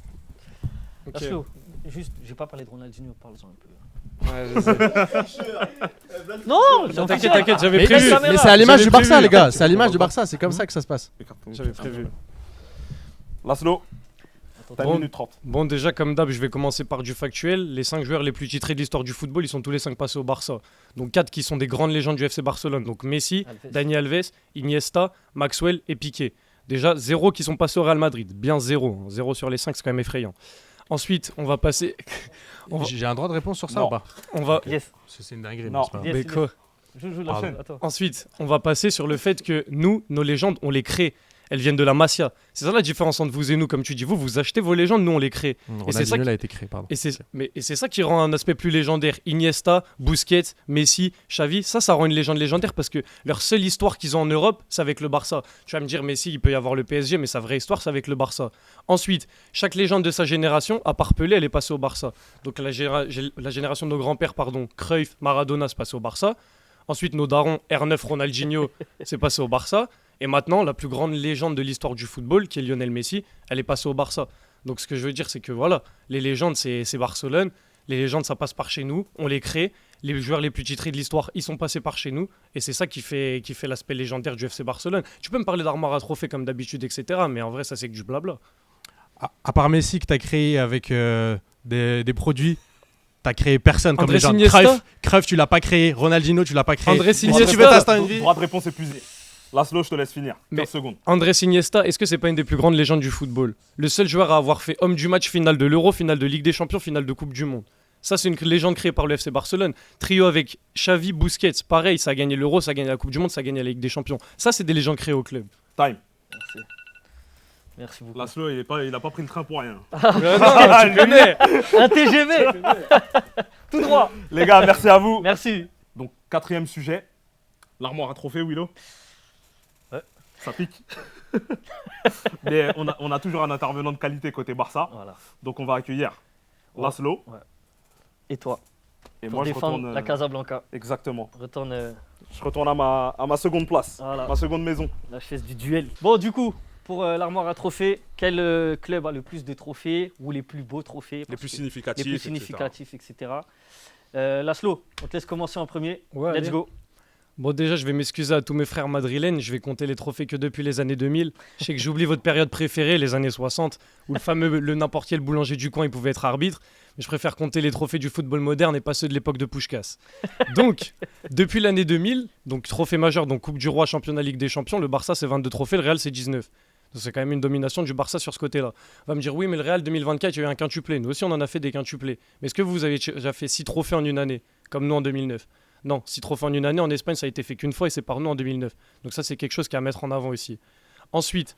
Ok. Laszlo, juste, j'ai pas parlé de Ronaldinho, parle-en un peu. Ouais, je sais. Non, Non, t'inquiète, j'avais Mais, prévu. mais c'est à l'image J'avais du Barça, prévu. les gars. C'est à l'image du Barça, c'est comme ça que ça se passe. J'avais prévu. Laszlo, t'as Bon. 1 minute 30. Bon, déjà, comme d'hab, je vais commencer par du factuel. Les 5 joueurs les plus titrés de l'histoire du football, ils sont tous les 5 passés au Barça. Donc 4 qui sont des grandes légendes du FC Barcelone. Donc Messi, Alves. Dani Alves, Iniesta, Maxwell et Piqué. Déjà, 0 qui sont passés au Real Madrid. Bien 0. 0 sur les 5, c'est quand même effrayant. Ensuite, on va passer. On va- J'ai un droit de réponse sur ça Non. ou pas? On va... Yes. Parce que c'est une dinguerie. Non. mais c'est pas grave. Yes, Mais yes. quoi Je joue la Pardon. chaîne. Attends. Ensuite, on va passer sur le fait que nous, nos légendes, on les crée. Elles viennent de la Masia. C'est ça la différence entre vous et nous, comme tu dis. Vous achetez vos légendes, nous, on les crée. Et c'est ça Ronaldinho, il a été créé, pardon. Et c'est ça qui rend un aspect plus légendaire. Iniesta, Busquets, Messi, Xavi, ça rend une légende légendaire parce que leur seule histoire qu'ils ont en Europe, c'est avec le Barça. Tu vas me dire, Messi, il peut y avoir le PSG, mais sa vraie histoire, c'est avec le Barça. Ensuite, chaque légende de sa génération, à part Pelé, elle est passée au Barça. Donc la génération de nos grands-pères, Cruyff, Maradona, c'est passé au Barça. Ensuite, nos darons, R9, Ronaldinho, c'est passé au Barça. Et maintenant, la plus grande légende de l'histoire du football, qui est Lionel Messi, elle est passée au Barça. Donc ce que je veux dire, c'est que voilà, les légendes, c'est Barcelone. Les légendes, ça passe par chez nous. On les crée. Les joueurs les plus titrés de l'histoire, ils sont passés par chez nous. Et c'est ça qui fait l'aspect légendaire du FC Barcelone. Tu peux me parler d'armoire à trophées comme d'habitude, etc. Mais en vrai, ça, c'est que du blabla. À part Messi que tu as créé avec des produits, tu as créé personne comme Andrés légende. Iniesta. Cruyff, tu l'as pas créé. Ronaldinho, tu l'as pas créé. Andrés Si Iniesta. tu veux t'installer une vie. Droit de réponse épuisé. Laszlo, je te laisse finir. 15 Mais- secondes. Andrés Iniesta, est-ce que c'est pas une des plus grandes légendes du football? Le seul joueur à avoir fait homme du match, finale de l'Euro, finale de Ligue des Champions, finale de Coupe du Monde. Ça, c'est une légende créée par le FC Barcelone. Trio avec Xavi, Busquets, pareil, ça a gagné l'Euro, ça a gagné la Coupe du Monde, ça a gagné la Ligue des Champions. Ça, c'est des légendes créées au club. Time. Merci. Merci beaucoup. Laszlo, il a pas pris le train pour rien. non, tu connais. Un TGV. Tout droit. Les gars, merci à vous. Merci. Donc, 4e sujet. L'armoire à trophées, Willow. Ouais. Ça pique. Mais on a toujours un intervenant de qualité côté Barça. Voilà. Donc, on va accueillir Laszlo. Et toi, Et pour moi, je défendre retourne. la Casablanca. Exactement. Retourne Je retourne à ma seconde place. voilà, Ma seconde maison. la chaise du duel. Bon, du coup, pour l'armoire à trophées, quel club a le plus de trophées ou les plus beaux trophées? Les Parce plus que- significatifs. les plus etc. significatifs, etc. Laszlo, on te laisse commencer en premier. Ouais, Let's allez. go. Bon, déjà, je vais m'excuser à tous mes frères madrilènes. Je vais compter les trophées que depuis les années 2000. Je sais que j'oublie votre période préférée, les années 60, où le n'importe quel boulanger du coin il pouvait être arbitre. Mais je préfère compter les trophées du football moderne et pas ceux de l'époque de Puskás. Donc, depuis l'année 2000, donc trophée majeur, donc Coupe du Roi, Championnat, Ligue des Champions, le Barça c'est 22 trophées, le Real c'est 19. Donc c'est quand même une domination du Barça sur ce côté-là. On va me dire, oui, mais le Real 2024, il y a eu un quintuplé. Nous aussi, on en a fait des quintuplés. Mais est-ce que vous avez déjà fait 6 trophées en une année, comme nous en 2009? Non, 6 trophées en une année, en Espagne, ça a été fait qu'une fois et c'est par nous en 2009. Donc ça, c'est quelque chose qui est à mettre en avant ici. Ensuite,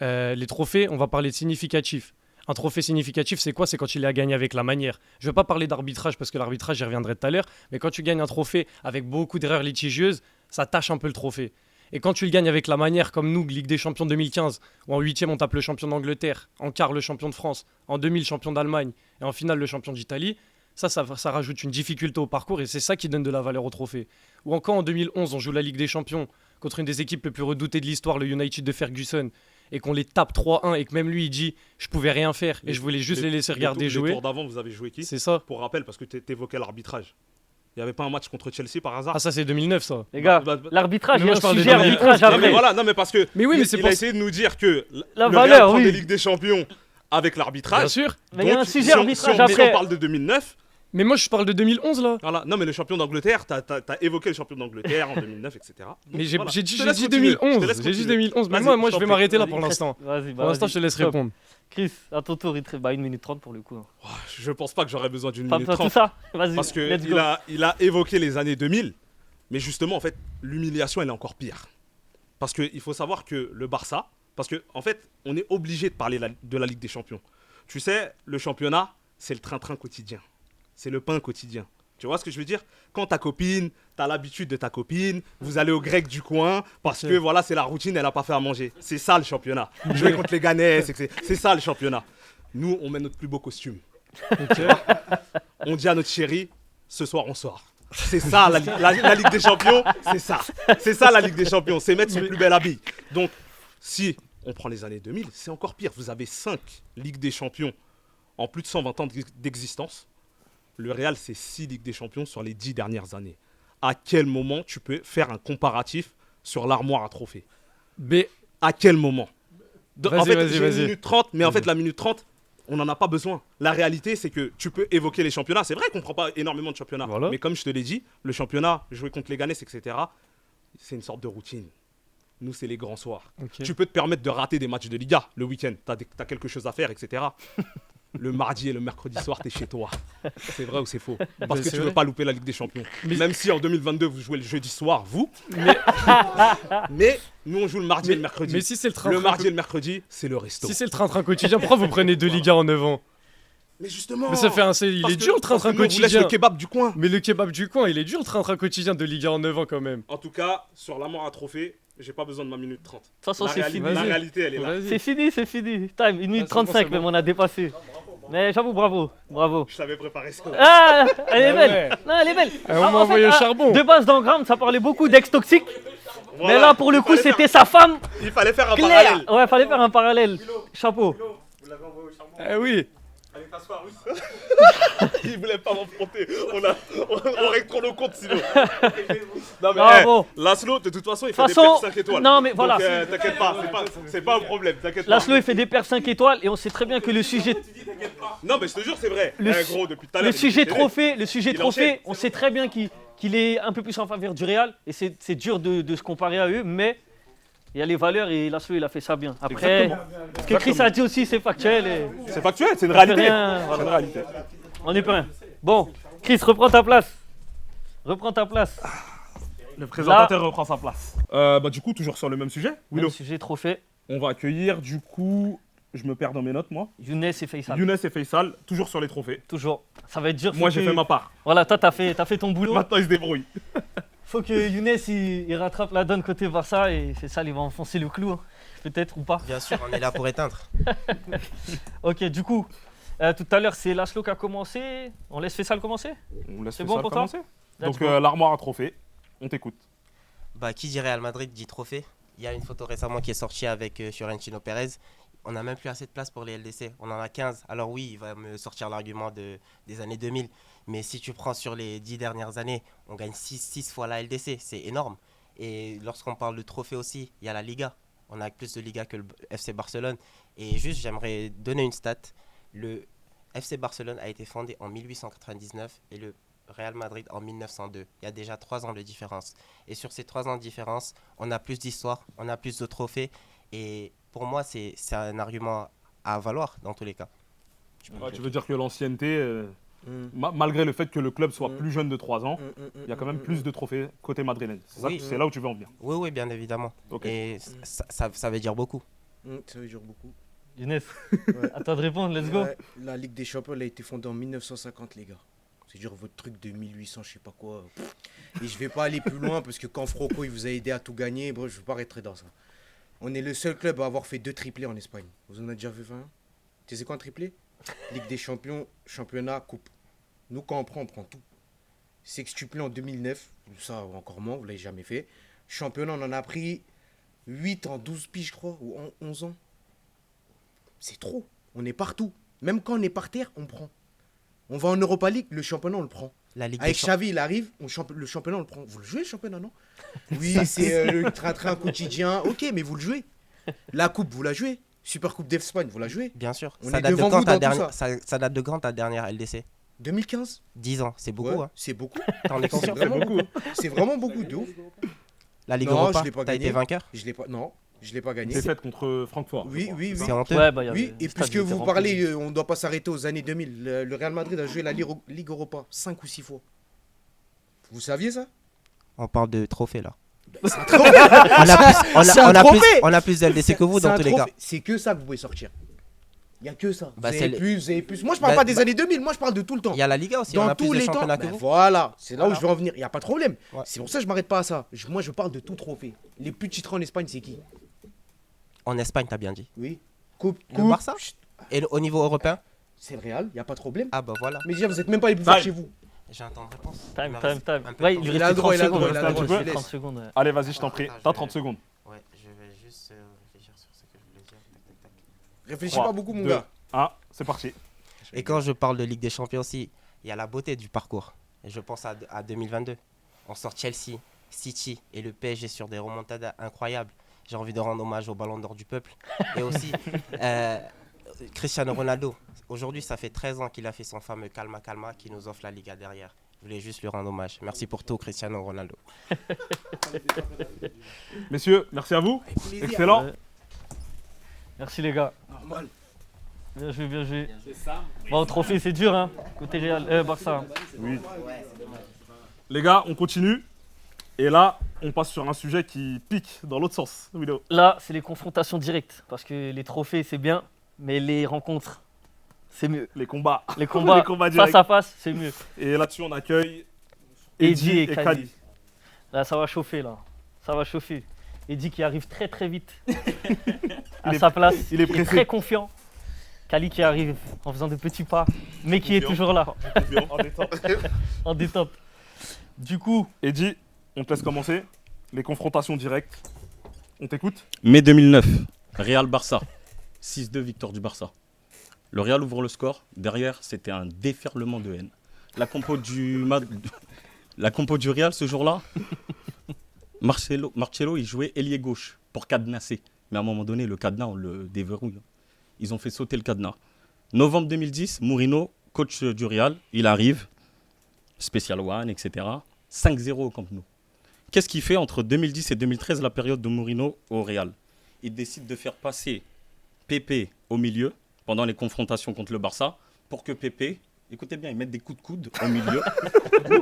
les trophées, on va parler de significatifs. Un trophée significatif, c'est quoi? C'est quand il est à gagner avec la manière. Je ne vais pas parler d'arbitrage parce que l'arbitrage, j'y reviendrai tout à l'heure. Mais quand tu gagnes un trophée avec beaucoup d'erreurs litigieuses, ça tâche un peu le trophée. Et quand tu le gagnes avec la manière, comme nous, Ligue des Champions 2015, où en 8e on tape le champion d'Angleterre, en quart le champion de France, en demi le champion d'Allemagne et en finale le champion d'Italie, ça rajoute une difficulté au parcours et c'est ça qui donne de la valeur au trophée. Ou encore en 2011, on joue la Ligue des Champions contre une des équipes les plus redoutées de l'histoire, le United de Ferguson, et qu'on les tape 3-1 et que même lui il dit je pouvais rien faire et je voulais juste les laisser regarder Les jouer. tours d'avant, vous avez joué qui? C'est ça. Pour rappel, parce que tu évoquais l'arbitrage. Il n'y avait pas un match contre Chelsea par hasard? Ah ça c'est 2009 ça. Les gars, Bah, l'arbitrage, mais il y a moi, je un parle de sujet 2011. arbitrage Non, mais après. voilà, non mais parce que Mais oui, mais c'est il pour a essayé de nous dire que La le valeur, Real prend oui. des Ligues des Champions avec Bien l'arbitrage. sûr. Mais il y a un Donc, sujet si on- arbitrage si on après. parle de 2009, Mais moi je parle de 2011 là. voilà. Non mais le champion d'Angleterre, t'as évoqué le champion d'Angleterre en 2009, etc. Donc, Mais j'ai voilà. j'ai Je dit te j'ai laisse dit continuer, je te 2011. laisse J'ai dit continuer. 2011. Mais Vas-y, moi je je vais t'en m'arrêter là prie. pour l'instant. Vas-y, Pour l'instant je te laisse répondre. Chris, à ton tour, bah 1 minute 30 pour le coup. Je pense pas que j'aurais besoin d'une Pas minute tout 30. ça. Vas-y, Parce let's que go. il a évoqué les années 2000. Mais justement, en fait, l'humiliation, elle est encore pire. Parce qu'il faut savoir que le Barça, parce qu'en fait, on est obligé de parler de la Ligue des Champions. Tu sais, le championnat, c'est le train-train quotidien. C'est le pain quotidien. Tu vois ce que je veux dire? Quand ta copine, tu as l'habitude de ta copine, vous allez au grec du coin, parce que voilà, c'est la routine, elle n'a pas fait à manger. C'est ça le championnat. Jouer contre les Ghanais, c'est ça le championnat. Nous, on met notre plus beau costume. On dit à notre chérie, ce soir on sort. C'est ça la Ligue des Champions, c'est ça. C'est ça la Ligue des Champions, c'est mettre son plus bel habit. Donc, si on prend les années 2000, c'est encore pire. Vous avez 5 Ligues des Champions en plus de 120 ans d'existence. Le Real, c'est 6 Ligues des Champions sur les 10 dernières années. À quel moment tu peux faire un comparatif sur l'armoire à trophées? Mais à quel moment? En fait, j'ai vas-y. une minute 30, mais en fait, la minute 30, on n'en a pas besoin. La réalité, c'est que tu peux évoquer les championnats. C'est vrai qu'on ne prend pas énormément de championnats. Voilà. Mais comme je te l'ai dit, le championnat, jouer contre les Ghanais, etc., c'est une sorte de routine. Nous, c'est les grands soirs. Ok. Tu peux te permettre de rater des matchs de Liga le week-end. Tu as quelque chose à faire, etc. Le mardi et le mercredi soir, tu es chez toi. C'est vrai ou c'est faux? Parce que c'est tu ne vrai. veux pas louper la Ligue des Champions. Mais- Même si en 2022, vous jouez le jeudi soir, vous. Mais nous, on joue le mardi et le mercredi. Mais si c'est le train Le mardi et le mercredi, c'est le resto. si c'est le train-train quotidien, pourquoi vous prenez 2 Ligas en 9 ans? Mais justement. Mais ça fait il parce est que- dur le parce train-train que nous, on vous laisse quotidien. le kebab du coin. Mais le kebab du coin, il est dur le train-train quotidien de Liga en 9 ans quand même. En tout cas, sur l'amour à trophée, j'ai pas besoin de ma minute 30. De toute façon, c'est fini. La Vas-y. réalité, elle est là. Vas-y. C'est fini, c'est fini. Time, 1 minute Ah, c'est bon, 35 c'est même, bon. on a dépassé. Mais j'avoue, bravo, bravo. Je t'avais préparé ça. Ah, elle est Ah belle. ouais. Non, elle est belle. On m'a envoyé au charbon. De base, dans Gram, ça parlait beaucoup d'ex-toxique. Voilà. Mais là, pour le coup, Il fallait c'était sa femme. Il fallait faire un Claire. parallèle. Ouais, fallait faire un parallèle. Chapeau. Eh oui. Il voulait pas m'affronter. On règle trop nos comptes sinon. Non mais Bravo. Laslo, de toute façon, il fait De des toute façon, perfs 5 étoiles. non, mais voilà. Donc, t'inquiète pas, c'est pas un problème, t'inquiète pas. Laszlo, il fait des paires 5 étoiles et on sait très bien que le sujet, Non mais je te jure, c'est vrai. Le- Gros, depuis tout à l'heure. le sujet il est trophée, le sujet Il trophée, enchaîne. on sait très bien qu'il est un peu plus en faveur du Real et c'est dur de se comparer à eux, mais il y a les valeurs et Laszlo, il a fait ça bien. Après, Exactement. ce que Chris a dit aussi, c'est factuel. Et C'est factuel, c'est une ça fait réalité. rien, C'est voilà. une réalité. On n'est pas rien. Bon, Chris, reprends ta place. Reprends ta place. Le présentateur reprend sa place. Du coup, toujours sur le même sujet. Le Willow, sujet trophée, on va accueillir du coup, je me perds dans mes notes moi. Younes et Faisal. Younes et Faisal, toujours sur les trophées. Toujours. Ça va être dur. Moi faut j'ai que- fait ma part. Voilà, toi, t'as fait ton boulot. Maintenant ils se débrouillent. Faut que Younes il rattrape la donne côté Barça et Faisal il va enfoncer le clou, hein. Peut-être ou pas. Bien sûr, on est là pour éteindre. Ok, du coup, tout à l'heure c'est Laszlo qui a commencé. On laisse Faisal commencer. On laisse C'est Faisal bon pour toi? commencer. Let's Donc go. l'armoire à trophées, on t'écoute. Bah, qui dit Real Madrid dit trophée. Il y a une photo récemment qui est sortie avec Florentino Pérez. On n'a même plus assez de place pour les LDC. On en a 15. Alors oui, il va me sortir l'argument des années 2000. Mais si tu prends sur les 10 dernières années, on gagne 6 fois la LDC. C'est énorme. Et lorsqu'on parle de trophée aussi, il y a la Liga. On a plus de Liga que le FC Barcelone. Et juste, j'aimerais donner une stat. Le FC Barcelone a été fondé en 1899 et le Real Madrid en 1902. Il y a déjà 3 ans de différence. Et sur ces 3 ans de différence, on a plus d'histoire, on a plus de trophées. Et pour moi, c'est un argument à valoir dans tous les cas. Tu veux dire que l'ancienneté, malgré le fait que le club soit plus jeune de 3 ans, il y a quand même plus de trophées côté madrilène. Oui. C'est là où tu veux en venir. Oui, oui, bien évidemment. Ok. Et ça veut dire beaucoup. Ça veut dire beaucoup. Younes, Ouais. à toi de répondre, let's go. Ouais, la Ligue des Champions elle a été fondée en 1950, les gars. C'est dire votre truc de 1800, je sais pas quoi. Et je vais pas aller plus loin parce que quand Franco il vous a aidé à tout gagner, bon, je vais pas rentrer dans ça. On est le seul club à avoir fait 2 triplés en Espagne. Vous en avez déjà vu 20? Tu sais quoi un triplé? Ligue des Champions, championnat, coupe. Nous quand on prend tout. Sextuplé en 2009, ça encore moins, vous l'avez jamais fait. Championnat, on en a pris 8 en 12 piges, je crois, ou en 11 ans. C'est trop. On est partout. Même quand on est par terre, on prend. On va en Europa League, le championnat, on le prend. La Ligue Avec des Champions. Xavi, il arrive, le championnat, on le prend. Vous le jouez, le championnat, non? Oui, c'est le train-train quotidien. Ok, mais vous le jouez. La coupe, vous la jouez. Super Coupe d'Espagne, vous la jouez. Bien sûr. On Ça est date, de devant quand vous ta dans tout dernière, ça. ça date de quand ta dernière LDC? 2015. 10 ans, c'est beaucoup. Ouais, Hein. c'est beaucoup. T'en es C'est conscient? vraiment beaucoup. C'est vraiment beaucoup, de ouf. La Ligue Non, Europa, je l'ai pas t'as gagné. été vainqueur? Je l'ai pas. Non, je l'ai pas gagné. C'est fait contre Francfort. Oui, oui, oui. C'est honteux. Ouais, bah, il y avait- Oui, le et stade, puisque il était vous rempli. parlez, on ne doit pas s'arrêter aux années 2000. Le Real Madrid a joué la Ligue Europa 5 ou 6 fois. Vous saviez ça? On parle de trophée là. C'est un trophée. C'est un trophée. On a plus LDC que vous C'est dans un tous les cas. trophée. C'est que ça que vous pouvez sortir. Il n'y a que ça. Bah, vous c'est avez le- plus, vous avez plus. Moi, je parle Bah, pas des bah- années 2000, moi, je parle de tout le temps. Il y a la Liga aussi, on Dans a plus tous de les temps. championnats que Bah, vous. voilà, c'est là où Voilà. je veux en venir. Il n'y a pas de problème. Ouais. C'est pour ça que je m'arrête pas à ça. Moi, je parle de tout trophée. Les plus titrés en Espagne, c'est qui? En Espagne, t'as bien dit. Oui. Coupe. Le Barça. Et au niveau européen? C'est le Real, il n'y a pas de problème. Ah bah voilà. Mais déjà, vous n'êtes même pas les plus forts Time. chez vous. J'ai un temps de réponse. Time, Il me time, reste time. un peu de Ouais, temps. il lui Il a reste le droit, 30 il a le secondes. droit, il a le droit, je te laisse. 30 secondes. Ouais. Allez, vas-y, je t'en prie. Attends, T'as je 30 vais- secondes. Ouais, je vais juste réfléchir sur ce que je voulais dire. Tac, tac, tac. Réfléchis 3, pas beaucoup, mon 2, gars. 1, c'est parti. Et quand je parle de Ligue des Champions aussi, il y a la beauté du parcours. Et je pense à 2022. On sort Chelsea, City et le PSG sur des remontadas incroyables. J'ai envie de rendre hommage au Ballon d'Or du peuple. Et aussi Cristiano Ronaldo. Aujourd'hui, ça fait 13 ans qu'il a fait son fameux Calma Calma qui nous offre la Liga derrière. Je voulais juste lui rendre hommage. Merci pour tout, Cristiano Ronaldo. Messieurs, merci à vous. Excellent. Ouais. Merci les gars. Normal. Bien joué, bien joué. Bon, au trophée, c'est dur, hein. Côté Real, Barça. Oui. Les gars, on continue. Et là, on passe sur un sujet qui pique dans l'autre sens. Willow. Là, c'est les confrontations directes. Parce que les trophées, c'est bien. Mais les rencontres, c'est mieux. Les combats. Les combats, Les combats face directs. à face, c'est mieux. Et là-dessus, on accueille Eddy et Kali. Kali. Là, ça va chauffer, là. Ça va chauffer. Eddy qui arrive très très vite à est- sa place. il est pressé. très confiant. Kali qui arrive en faisant de petits pas, mais qui est Confiant. toujours là, En détente. en détente. Du coup, Eddy, on te laisse commencer. Les confrontations directes. On t'écoute. Mai 2009, Real-Barça. 6-2 victoire du Barça. Le Real ouvre le score. Derrière, c'était un déferlement de haine. La compo du Real ce jour-là, Marcelo, il jouait ailier gauche pour cadenasser. Mais à un moment donné, le cadenas, on le déverrouille. Ils ont fait sauter le cadenas. Novembre 2010, Mourinho, coach du Real, il arrive. Special One, etc. 5-0 au Camp Nou. Qu'est-ce qu'il fait entre 2010 et 2013, la période de Mourinho au Real? Il décide de faire passer Pepe au milieu pendant les confrontations contre le Barça pour que Pepe, écoutez bien, il mette des coups de coude au milieu.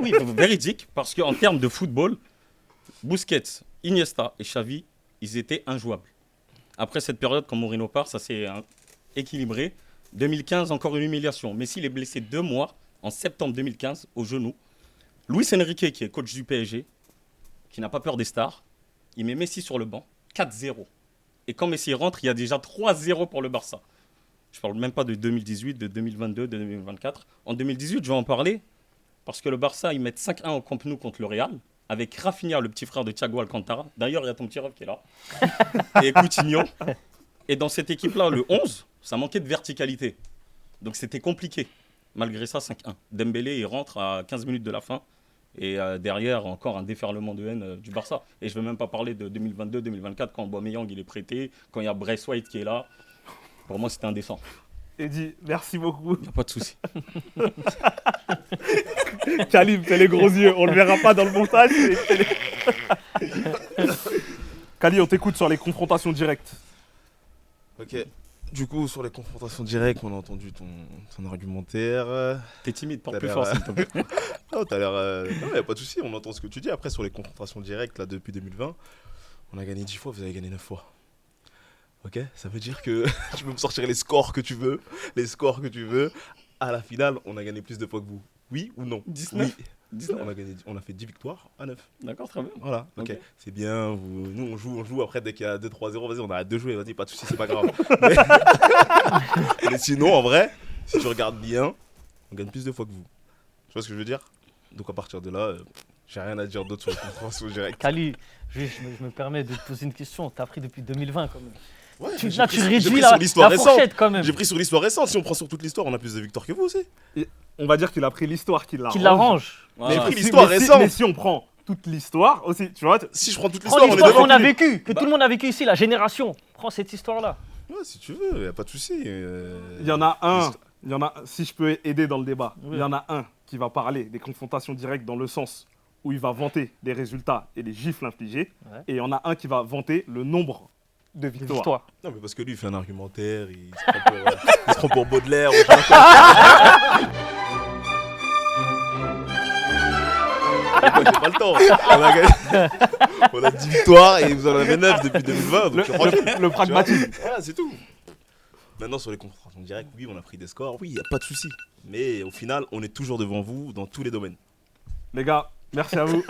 Oui, véridique, parce qu'en termes de football, Busquets, Iniesta et Xavi, ils étaient injouables. Après cette période, quand Mourinho part, ça s'est équilibré. 2015, encore une humiliation. Messi, il est blessé 2 mois, en septembre 2015, au genou. Luis Enrique, qui est coach du PSG, qui n'a pas peur des stars, il met Messi sur le banc, 4-0. Et quand Messi rentre, il y a déjà 3-0 pour le Barça. Je ne parle même pas de 2018, de 2022, de 2024. En 2018, je vais en parler, parce que le Barça, ils mettent 5-1 au Camp Nou contre le Real, avec Rafinha, le petit frère de Thiago Alcantara. D'ailleurs, il y a ton petit ref qui est là. Et Coutinho. Et dans cette équipe-là, le 11, ça manquait de verticalité. Donc c'était compliqué. Malgré ça, 5-1. Dembélé, il rentre à 15 minutes de la fin. Et derrière, encore un déferlement de haine du Barça. Et je ne veux même pas parler de 2022-2024, quand Aubameyang il est prêté, quand il y a Bryce White qui est là. Pour moi, c'était indécent. Eddy, merci beaucoup. Il n'y a pas de souci. Kalim fait les gros yeux. On le verra pas dans le montage. Kali, on t'écoute sur les confrontations directes. Ok. Du coup, sur les confrontations directes, on a entendu ton argumentaire. T'es timide, parle T'as plus l'air, fort, s'il te plaît. Non, t'as l'air. Non, y a pas de souci, on entend ce que tu dis. Après, sur les confrontations directes, là, depuis 2020, on a gagné 10 fois, vous avez gagné 9 fois. Ok? Ça veut dire que tu peux me sortir les scores que tu veux. À la finale, on a gagné plus de fois que vous. Oui ou non? 19. Oui. 19. On a fait 10 victoires à 9. D'accord, très bien. Voilà, ok. Ok. C'est bien. Nous, on joue. Après, dès qu'il y a 2-3-0, vas-y, on arrête de jouer. Vas-y, pas de soucis, c'est pas grave. Mais sinon, en vrai, si tu regardes bien, on gagne plus de fois que vous. Tu vois ce que je veux dire? Donc, à partir de là, j'ai rien à dire d'autre sur les confrontations directes. Kali, je me permets de te poser une question. Tu as pris depuis 2020 quand même. Ouais, Tu, j'ai là, pris- tu j'ai réduis pris la sur l'histoire récente. fourchette quand même. J'ai pris sur l'histoire récente. Si on prend sur toute l'histoire, on a plus de victoires que vous aussi. On va dire qu'il a pris l'histoire qui Qui l'arrange. J'ai pris Mais l'histoire si- récente. Mais si on prend toute l'histoire aussi, tu vois. Si je prends toute Prends l'histoire, on est l'histoire devant. qu'on a vécue, que tout le monde a vécu ici, la génération. Prends cette histoire-là. Ouais, si tu veux, y a pas de souci. Il y en a un. Si je peux aider dans le débat, Oui. il y en a un qui va parler des confrontations directes dans le sens où il va vanter les résultats et les gifles infligées. Ouais. Et il y en a un qui va vanter le nombre de victoires. Victoire. Non, mais parce que lui, il fait un argumentaire, il se prend pour Baudelaire. Ou je sais pas quoi. j'ai pas le temps. On a 10 victoires et vous en avez 9 depuis 2020. Donc Le pragmatisme. Voilà, c'est tout. Maintenant, sur les confrontations directes, oui, on a pris des scores. Oui, il n'y a pas de souci. Mais au final, on est toujours devant vous dans tous les domaines. Les gars, merci à vous.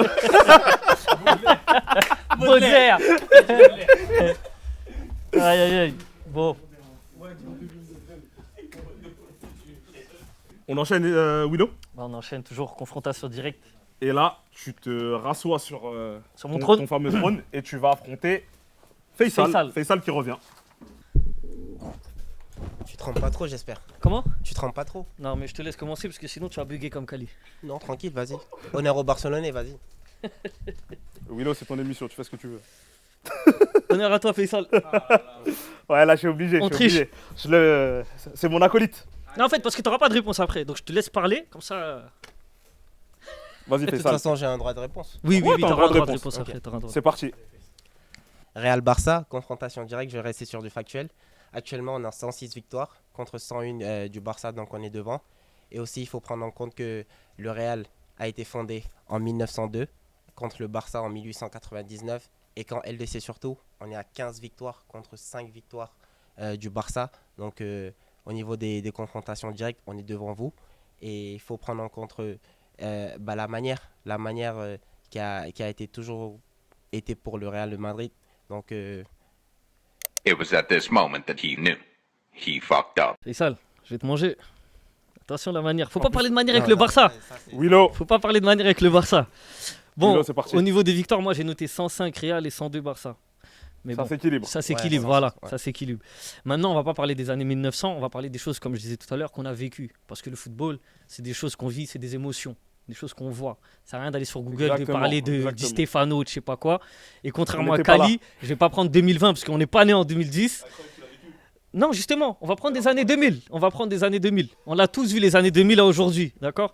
Baudelaire. Aïe, aïe, aïe. Bon. On enchaîne, Willow. Bah, on enchaîne toujours confrontation directe. Et là, tu te rassois sur, Sur mon trône. ton fameux trône et tu vas affronter Faisal. Faisal qui revient. Tu trempes pas trop, j'espère. Comment? Tu trempes pas trop? Non, mais je te laisse commencer parce que sinon tu vas bugger comme Kali. Non, tranquille, vas-y. Honneur au Barcelonais, vas-y. Willow, c'est ton émission, tu fais ce que tu veux. Honneur à toi, Faisal. Ouais, là, je suis obligé. On je suis obligé. C'est mon acolyte. Non, en fait, parce que tu n'auras pas de réponse après. Donc je te laisse parler, comme ça. Vas-y, De toute Faisal. façon, j'ai un droit de réponse. Oui, Ouais, oui, t'as un tu droit auras de le droit de réponse. réponse après. t'auras un droit. C'est parti. Real Barça, confrontation directe, je vais rester sur du factuel. Actuellement, on a 106 victoires contre 101 du Barça, donc on est devant. Et aussi, il faut prendre en compte que le Real a été fondé en 1902 contre le Barça en 1899. Et quand LDC surtout, on est à 15 victoires contre 5 victoires du Barça. Donc au niveau des confrontations directes, on est devant vous. Et il faut prendre en compte la manière qui a été toujours été pour le Real de Madrid. Donc It was at this moment that he knew. He fucked up. Faisal, je vais te manger. Attention la manière. Faut pas parler de manière avec le Barça. Willow. Faut pas parler de manière avec le Barça. Bon, Willow, c'est parti. au niveau des victoires, moi j'ai noté 105 Real et 102 Barça. Mais Ça bon, s'équilibre. ça s'équilibre, Ouais, voilà, ouais. ça s'équilibre. Maintenant, on va pas parler des années 1900, on va parler des choses, comme je disais tout à l'heure, qu'on a vécues. Parce que le football, c'est des choses qu'on vit, c'est des émotions, des choses qu'on voit. Ça sert à rien d'aller sur Google, de Exactement, parler de Di exactement. Stefano, de je sais pas quoi. Et contrairement On à n'était pas Kali, je vais pas prendre 2020 parce qu'on n'est pas né en 2010. Non, justement, on va prendre des années 2000. On va prendre des années 2000. On l'a tous vu, les années 2000 à aujourd'hui, d'accord?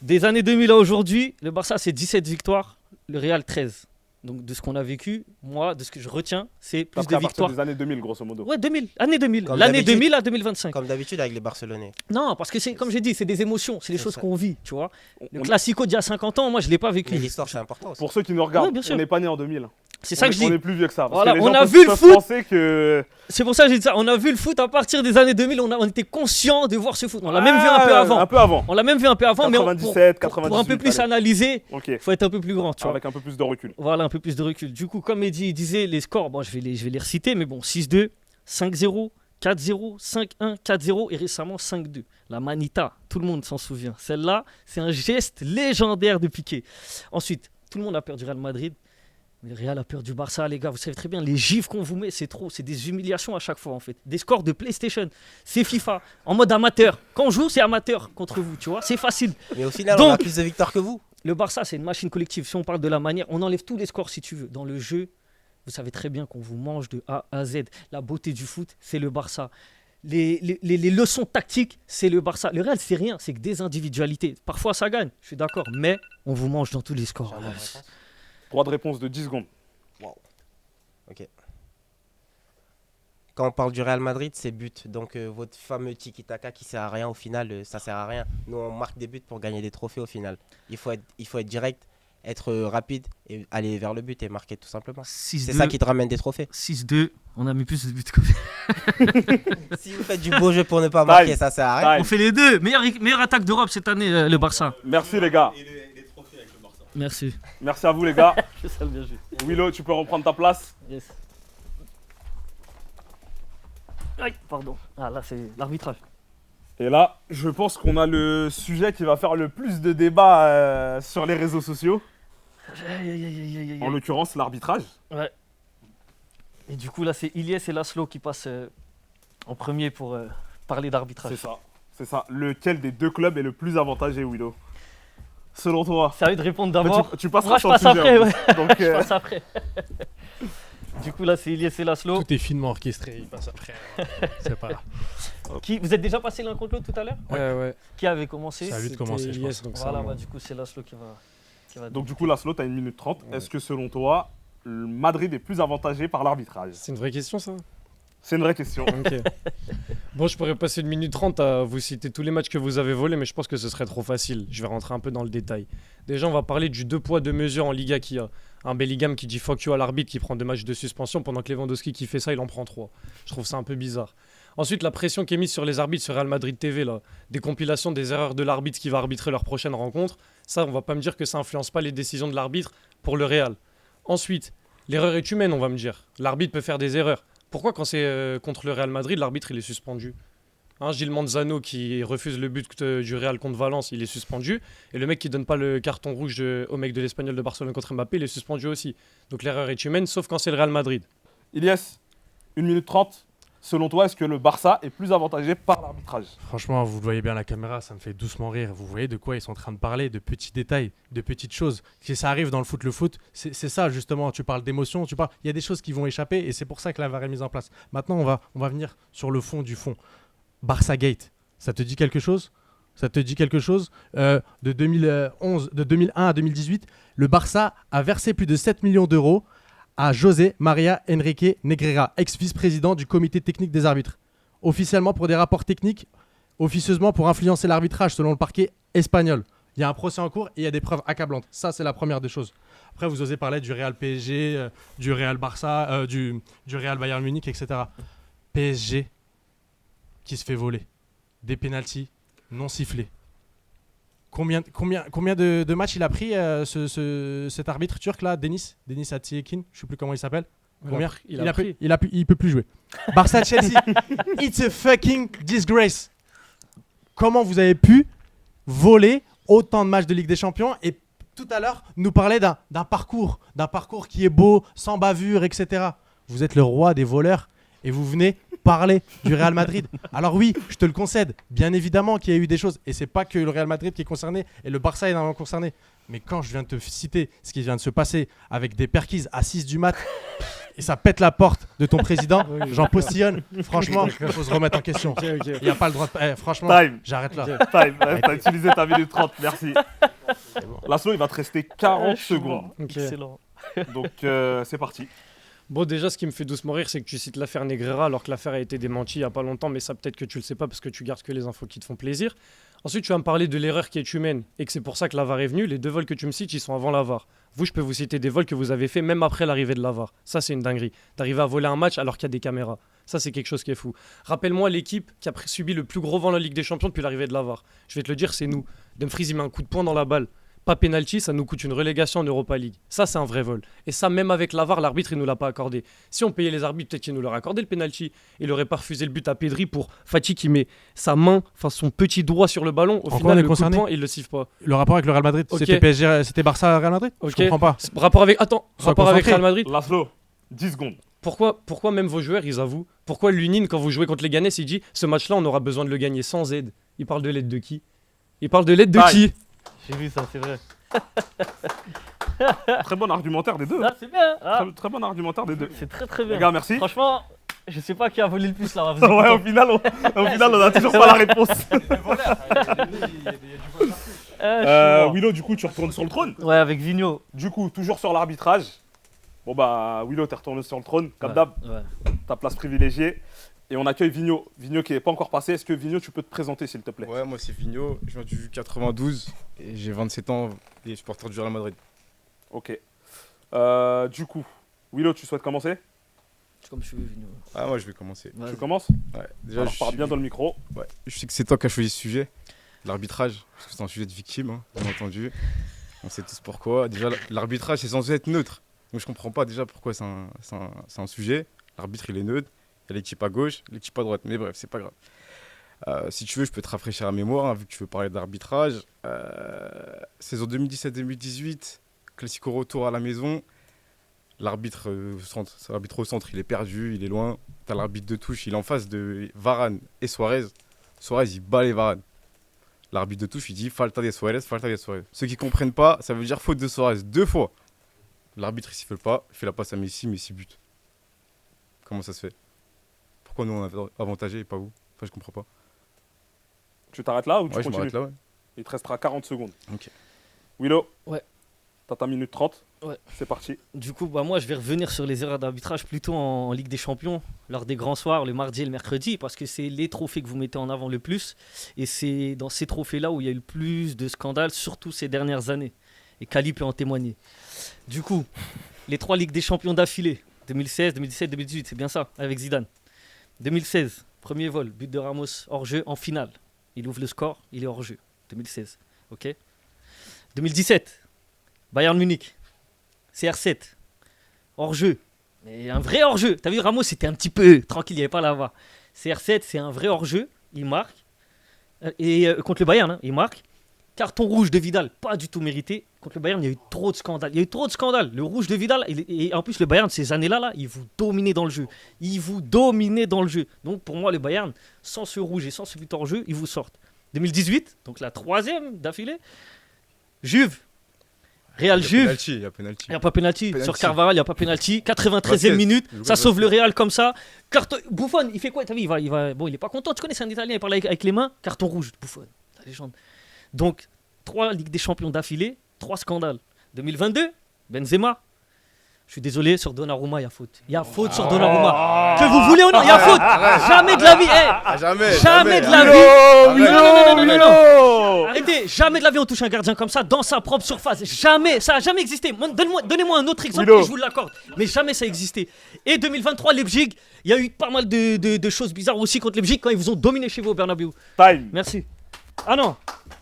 Des années 2000 à aujourd'hui, le Barça, c'est 17 victoires, le Real, 13. Donc, de ce qu'on a vécu, moi, de ce que je retiens, c'est plus Après, de à partir victoires. des années 2000, grosso modo. Ouais, 2000, année 2000. Comme L'année d'habitude. 2000 à 2025. comme d'habitude avec les Barcelonais. Non, parce que c'est, comme j'ai dit, c'est des émotions, c'est des C'est choses ça. qu'on vit, tu vois. Le On- Classico d'il y a 50 ans, moi, je l'ai pas vécu. Mais l'histoire, c'est important aussi. Pour ceux qui nous regardent, Ouais, bien sûr. on n'est pas né en 2000. C'est ça que je dis. On est plus vieux que ça. Parce Voilà, que les on gens a peuvent- vu le peuvent foot. penser que... C'est pour ça que j'ai dit ça. On a vu le foot à partir des années 2000, on était conscient de voir ce foot. On l'a même vu un peu avant. Un peu avant. On l'a même vu un peu avant, mais 97, pour un peu 98, plus allez. analyser, Ok. faut être un peu plus grand, tu vois. Avec un peu plus de recul. Voilà, un peu plus de recul. Du coup, comme Eddy disait, les scores, bon, je vais les reciter, mais bon, 6-2, 5-0, 4-0, 5-1, 4-0 et récemment 5-2. La Manita, tout le monde s'en souvient. Celle-là, c'est un geste légendaire de Piqué. Ensuite, tout le monde a peur du Real Madrid. Mais le Real a peur du Barça, les gars. Vous savez très bien, les gifs qu'on vous met, c'est trop. C'est des humiliations à chaque fois, en fait. Des scores de PlayStation. C'est FIFA, en mode amateur. Quand on joue, c'est amateur contre vous, tu vois. C'est facile. Mais au final, on a Donc- plus de victoires que vous. Le Barça, c'est une machine collective. Si on parle de la manière, on enlève tous les scores si tu veux. Dans le jeu, vous savez très bien qu'on vous mange de A à Z. La beauté du foot, c'est le Barça. Les leçons tactiques, c'est le Barça. Le Real, c'est rien, c'est que des individualités. Parfois, ça gagne, je suis d'accord, mais on vous mange dans tous les scores. J'ai un droit de réponse. Droit de réponse de 10 secondes. Quand on parle du Real Madrid, c'est but. Donc votre fameux tiki-taka qui sert à rien au final, ça sert à rien. Nous, on marque des buts pour gagner des trophées au final. Il faut être direct, être rapide et aller vers le but et marquer tout simplement. 6-2, C'est ça qui te ramène des trophées. 6-2, on a mis plus de buts que ça. Si vous faites du beau jeu pour ne pas marquer, ça sert à rien. Time. On fait les deux. Meilleure attaque d'Europe cette année, le Barça. Merci les gars. Merci. Merci à vous les gars. C'est ça le bien joué. Willow, tu peux reprendre ta place. Yes. Aïe, pardon. Ah là, c'est l'arbitrage. Et là, je pense qu'on a le sujet qui va faire le plus de débats sur les réseaux sociaux. Aïe, aïe, aïe, aïe, aïe. En l'occurrence, l'arbitrage. Ouais. Et du coup, là, c'est Ilyes et Laszlo qui passent en premier pour parler d'arbitrage. C'est ça. C'est ça. Lequel des deux clubs est le plus avantagé, Willow? Selon toi. C'est à eux de répondre Mais d'abord. tu passeras Moi, je sur le passe sujet, après, en ouais. plus. Donc, Je passe après. Du coup, là, c'est Ilyes et Laszlo. Tout est finement orchestré, il passe après. C'est pas là. Vous êtes déjà passé l'un contre l'autre tout à l'heure? Ouais. Qui avait commencé? C'est à lui de commencer, je pense. Donc Voilà, ça, bah, du coup, c'est Laszlo qui va. Donc du coup, Laszlo, tu as 1 minute 30. Ouais. Est-ce que selon toi, le Madrid est plus avantagé par l'arbitrage? c'est une vraie question ça. C'est une vraie question. Ok. Bon, je pourrais passer 1 minute 30 à vous citer tous les matchs que vous avez volés, mais je pense que ce serait trop facile. Je vais rentrer un peu dans le détail. Déjà, on va parler du 2 poids 2 mesures en Liga qui a un Bellingham qui dit fuck you à l'arbitre, qui prend 2 matchs de suspension, pendant que Lewandowski qui fait ça, il en prend 3. Je trouve ça un peu bizarre. Ensuite, la pression qui est mise sur les arbitres sur Real Madrid TV, là, des compilations des erreurs de l'arbitre qui va arbitrer leur prochaine rencontre, ça, on va pas me dire que ça influence pas les décisions de l'arbitre pour le Real. Ensuite, l'erreur est humaine, on va me dire. L'arbitre peut faire des erreurs. Pourquoi quand c'est contre le Real Madrid, l'arbitre il est suspendu? Gilles Manzano qui refuse le but du Real contre Valence, il est suspendu. Et le mec qui donne pas le carton rouge au mec de l'Espagnol de Barcelone contre Mbappé, il est suspendu aussi. Donc l'erreur est humaine, sauf quand c'est le Real Madrid. Ilyes, 1 minute 30. Selon toi, est-ce que le Barça est plus avantagé par l'arbitrage? Franchement, vous le voyez bien à la caméra, ça me fait doucement rire. Vous voyez de quoi ils sont en train de parler, de petits détails, de petites choses. Si ça arrive dans le foot, c'est ça justement. Tu parles d'émotion, il y a des choses qui vont échapper et c'est pour ça que la VAR est mise en place. Maintenant, on va venir sur le fond du fond. Barça Gate, ça te dit quelque chose? De 2001 à 2018, le Barça a versé plus de 7 millions d'euros à José María Enrique Negreira, ex-vice-président du comité technique des arbitres. Officiellement pour des rapports techniques, officieusement pour influencer l'arbitrage selon le parquet espagnol. Il y a un procès en cours et il y a des preuves accablantes. Ça, c'est la première des choses. Après, vous osez parler du Real PSG, du Real Barça, du Real Bayern Munich, etc. PSG qui se fait voler. Des pénaltys non sifflés. Combien de matchs il a pris cet arbitre turc là, Denis Atiekin, je sais plus comment il s'appelle. Combien il peut plus jouer. Barça Chelsea, it's a fucking disgrace. Comment vous avez pu voler autant de matchs de Ligue des Champions et tout à l'heure nous parler d'un parcours qui est beau, sans bavure, etc. Vous êtes le roi des voleurs et vous venez parler du Real Madrid. Alors oui, je te le concède, bien évidemment qu'il y a eu des choses et c'est pas que le Real Madrid qui est concerné et le Barça est énormément concerné. Mais quand je viens de te citer ce qui vient de se passer avec des perquises à 6 du mat et ça pète la porte de ton président, j'en postillonne. Franchement, il faut se remettre en question. Il n'y a pas le droit de... franchement, j'arrête là. T'as utilisé ta minute 30, merci. Laszlo, il va te rester 40 secondes. Excellent. Donc c'est parti. Bon, déjà, ce qui me fait doucement rire, c'est que tu cites l'affaire Negreira alors que l'affaire a été démentie il n'y a pas longtemps, mais ça, peut-être que tu le sais pas parce que tu gardes que les infos qui te font plaisir. Ensuite, tu vas me parler de l'erreur qui est humaine et que c'est pour ça que la VAR est venue. Les 2 vols que tu me cites, ils sont avant la VAR. Vous, je peux vous citer des vols que vous avez fait même après l'arrivée de la VAR. Ça, c'est une dinguerie. D'arriver à voler un match alors qu'il y a des caméras. Ça, c'est quelque chose qui est fou. Rappelle-moi l'équipe qui a subi le plus gros vent de la Ligue des Champions depuis l'arrivée de la VAR. Je vais te le dire, c'est nous. Dumfries, il met un coup de poing dans la balle. Pas penalty, ça nous coûte une relégation en Europa League. Ça, c'est un vrai vol. Et ça, même avec la VAR, l'arbitre, il nous l'a pas accordé. Si on payait les arbitres, peut-être qu'il nous l'aurait accordé le penalty. Il aurait pas refusé le but à Pedri pour Fati qui met sa main, enfin son petit doigt sur le ballon. Au final, le coup de poing, il le siffle pas. Le rapport avec le Real Madrid, Okay. c'était PSG, c'était Barça Real Madrid. Ok. Je comprends pas. Rapport avec Real Madrid. Laszlo, 10 secondes. Pourquoi même vos joueurs, ils avouent? Pourquoi Lunin, quand vous jouez contre les Ganes, il dit ce match-là, on aura besoin de le gagner sans aide? Il parle de l'aide de qui? Il parle de l'aide de qui? J'ai vu ça, c'est vrai. Très bon argumentaire des deux. Ah, c'est bien. Très bon argumentaire des deux. C'est très très bien. Les gars, merci. Franchement, je sais pas qui a volé le plus là. Ouais, au final, on a toujours pas la réponse. Willow, du coup, tu retournes sur le trône. Ouais, avec Vigno. Du coup, toujours sur l'arbitrage. Bon bah, Willow, t'es retourné sur le trône. Comme d'hab, ta place privilégiée. Et on accueille Vigno. Vigno qui n'est pas encore passé. Est-ce que Vigno, tu peux te présenter s'il te plaît? Ouais, moi c'est Vigno, je viens du 92 et j'ai 27 ans et supporter du Real Madrid. Ok. Du coup, Willow, tu souhaites commencer? C'est comme je veux, Vigno. Ah, moi je vais commencer. Tu commences? Ouais. Déjà, alors, parle bien dans le micro. Ouais. Je sais que c'est toi qui as choisi ce sujet, l'arbitrage, parce que c'est un sujet de victime, hein, bien entendu. On sait tous pourquoi. Déjà, l'arbitrage c'est censé être neutre. Donc je comprends pas déjà pourquoi c'est un sujet. L'arbitre il est neutre. Il y a l'équipe à gauche, l'équipe à droite. Mais bref, c'est pas grave. Si tu veux, je peux te rafraîchir la mémoire, hein, vu que tu veux parler d'arbitrage. Saison 2017-2018, Classico retour à la maison. L'arbitre au centre, il est perdu, il est loin. T'as l'arbitre de touche, il est en face de Varane et Suarez. Suarez, il bat les Varane. L'arbitre de touche, il dit falta de Suarez, falta de Suarez. Ceux qui comprennent pas, ça veut dire faute de Suarez 2 fois. L'arbitre, il siffle pas, il fait la passe à Messi but. Comment ça se fait? Pourquoi nous on est avantagé et pas vous? Enfin, je comprends pas. Tu t'arrêtes là ou tu Ouais, je continues? m'arrête là, ouais. Il te restera 40 secondes. Ok. Willow? Ouais. T'as ta minute 30. Ouais. C'est parti. Du coup, moi, je vais revenir sur les erreurs d'arbitrage plutôt en Ligue des Champions, lors des grands soirs, le mardi et le mercredi, parce que c'est les trophées que vous mettez en avant le plus. Et c'est dans ces trophées-là où il y a eu le plus de scandales, surtout ces dernières années. Et Kali peut en témoigner. Du coup, les 3 Ligues des Champions d'affilée, 2016, 2017, 2018, c'est bien ça, avec Zidane. 2016, premier vol, but de Ramos hors-jeu en finale. Il ouvre le score, il est hors-jeu. 2016, ok. 2017, Bayern Munich, CR7, hors-jeu. Mais un vrai hors-jeu. T'as vu, Ramos, c'était un petit peu tranquille, il n'y avait pas là-bas. CR7, c'est un vrai hors-jeu, il marque. Contre le Bayern, hein, il marque. Carton rouge de Vidal, pas du tout mérité. Contre le Bayern, il y a eu trop de scandales. Le rouge de Vidal, et en plus, le Bayern, ces années-là, ils vous dominaient dans le jeu. Donc, pour moi, le Bayern, sans ce rouge et sans ce but hors jeu, ils vous sortent. 2018, donc la 3e d'affilée. Juve. Real Juve. Il y a penalty. Il n'y a pas penalty. Sur Carvajal, il n'y a pas penalty. 93e minute, ça sauve le Real comme ça. Buffon, il fait quoi? T'as vu, Bon, il n'est pas content. Tu connais, c'est un Italien, il parle avec les mains. Carton rouge, Buffon, la légende. Donc, 3 Ligues des Champions d'affilée, 3 scandales. 2022, Benzema. Je suis désolé, sur Donnarumma, il y a faute. Il y a faute sur Donnarumma. Que vous voulez ou non, il y a faute. Jamais de la vie. Jamais de la vie. Non. Arrêtez, jamais de la vie on touche un gardien comme ça dans sa propre surface. Jamais, ça n'a jamais existé. Donnez-moi un autre exemple et je vous l'accorde. Mais jamais ça a existé. Et 2023, Leipzig, il y a eu pas mal de choses bizarres aussi contre Leipzig quand ils vous ont dominé chez vous au Bernabéu. Time. Merci. Ah non.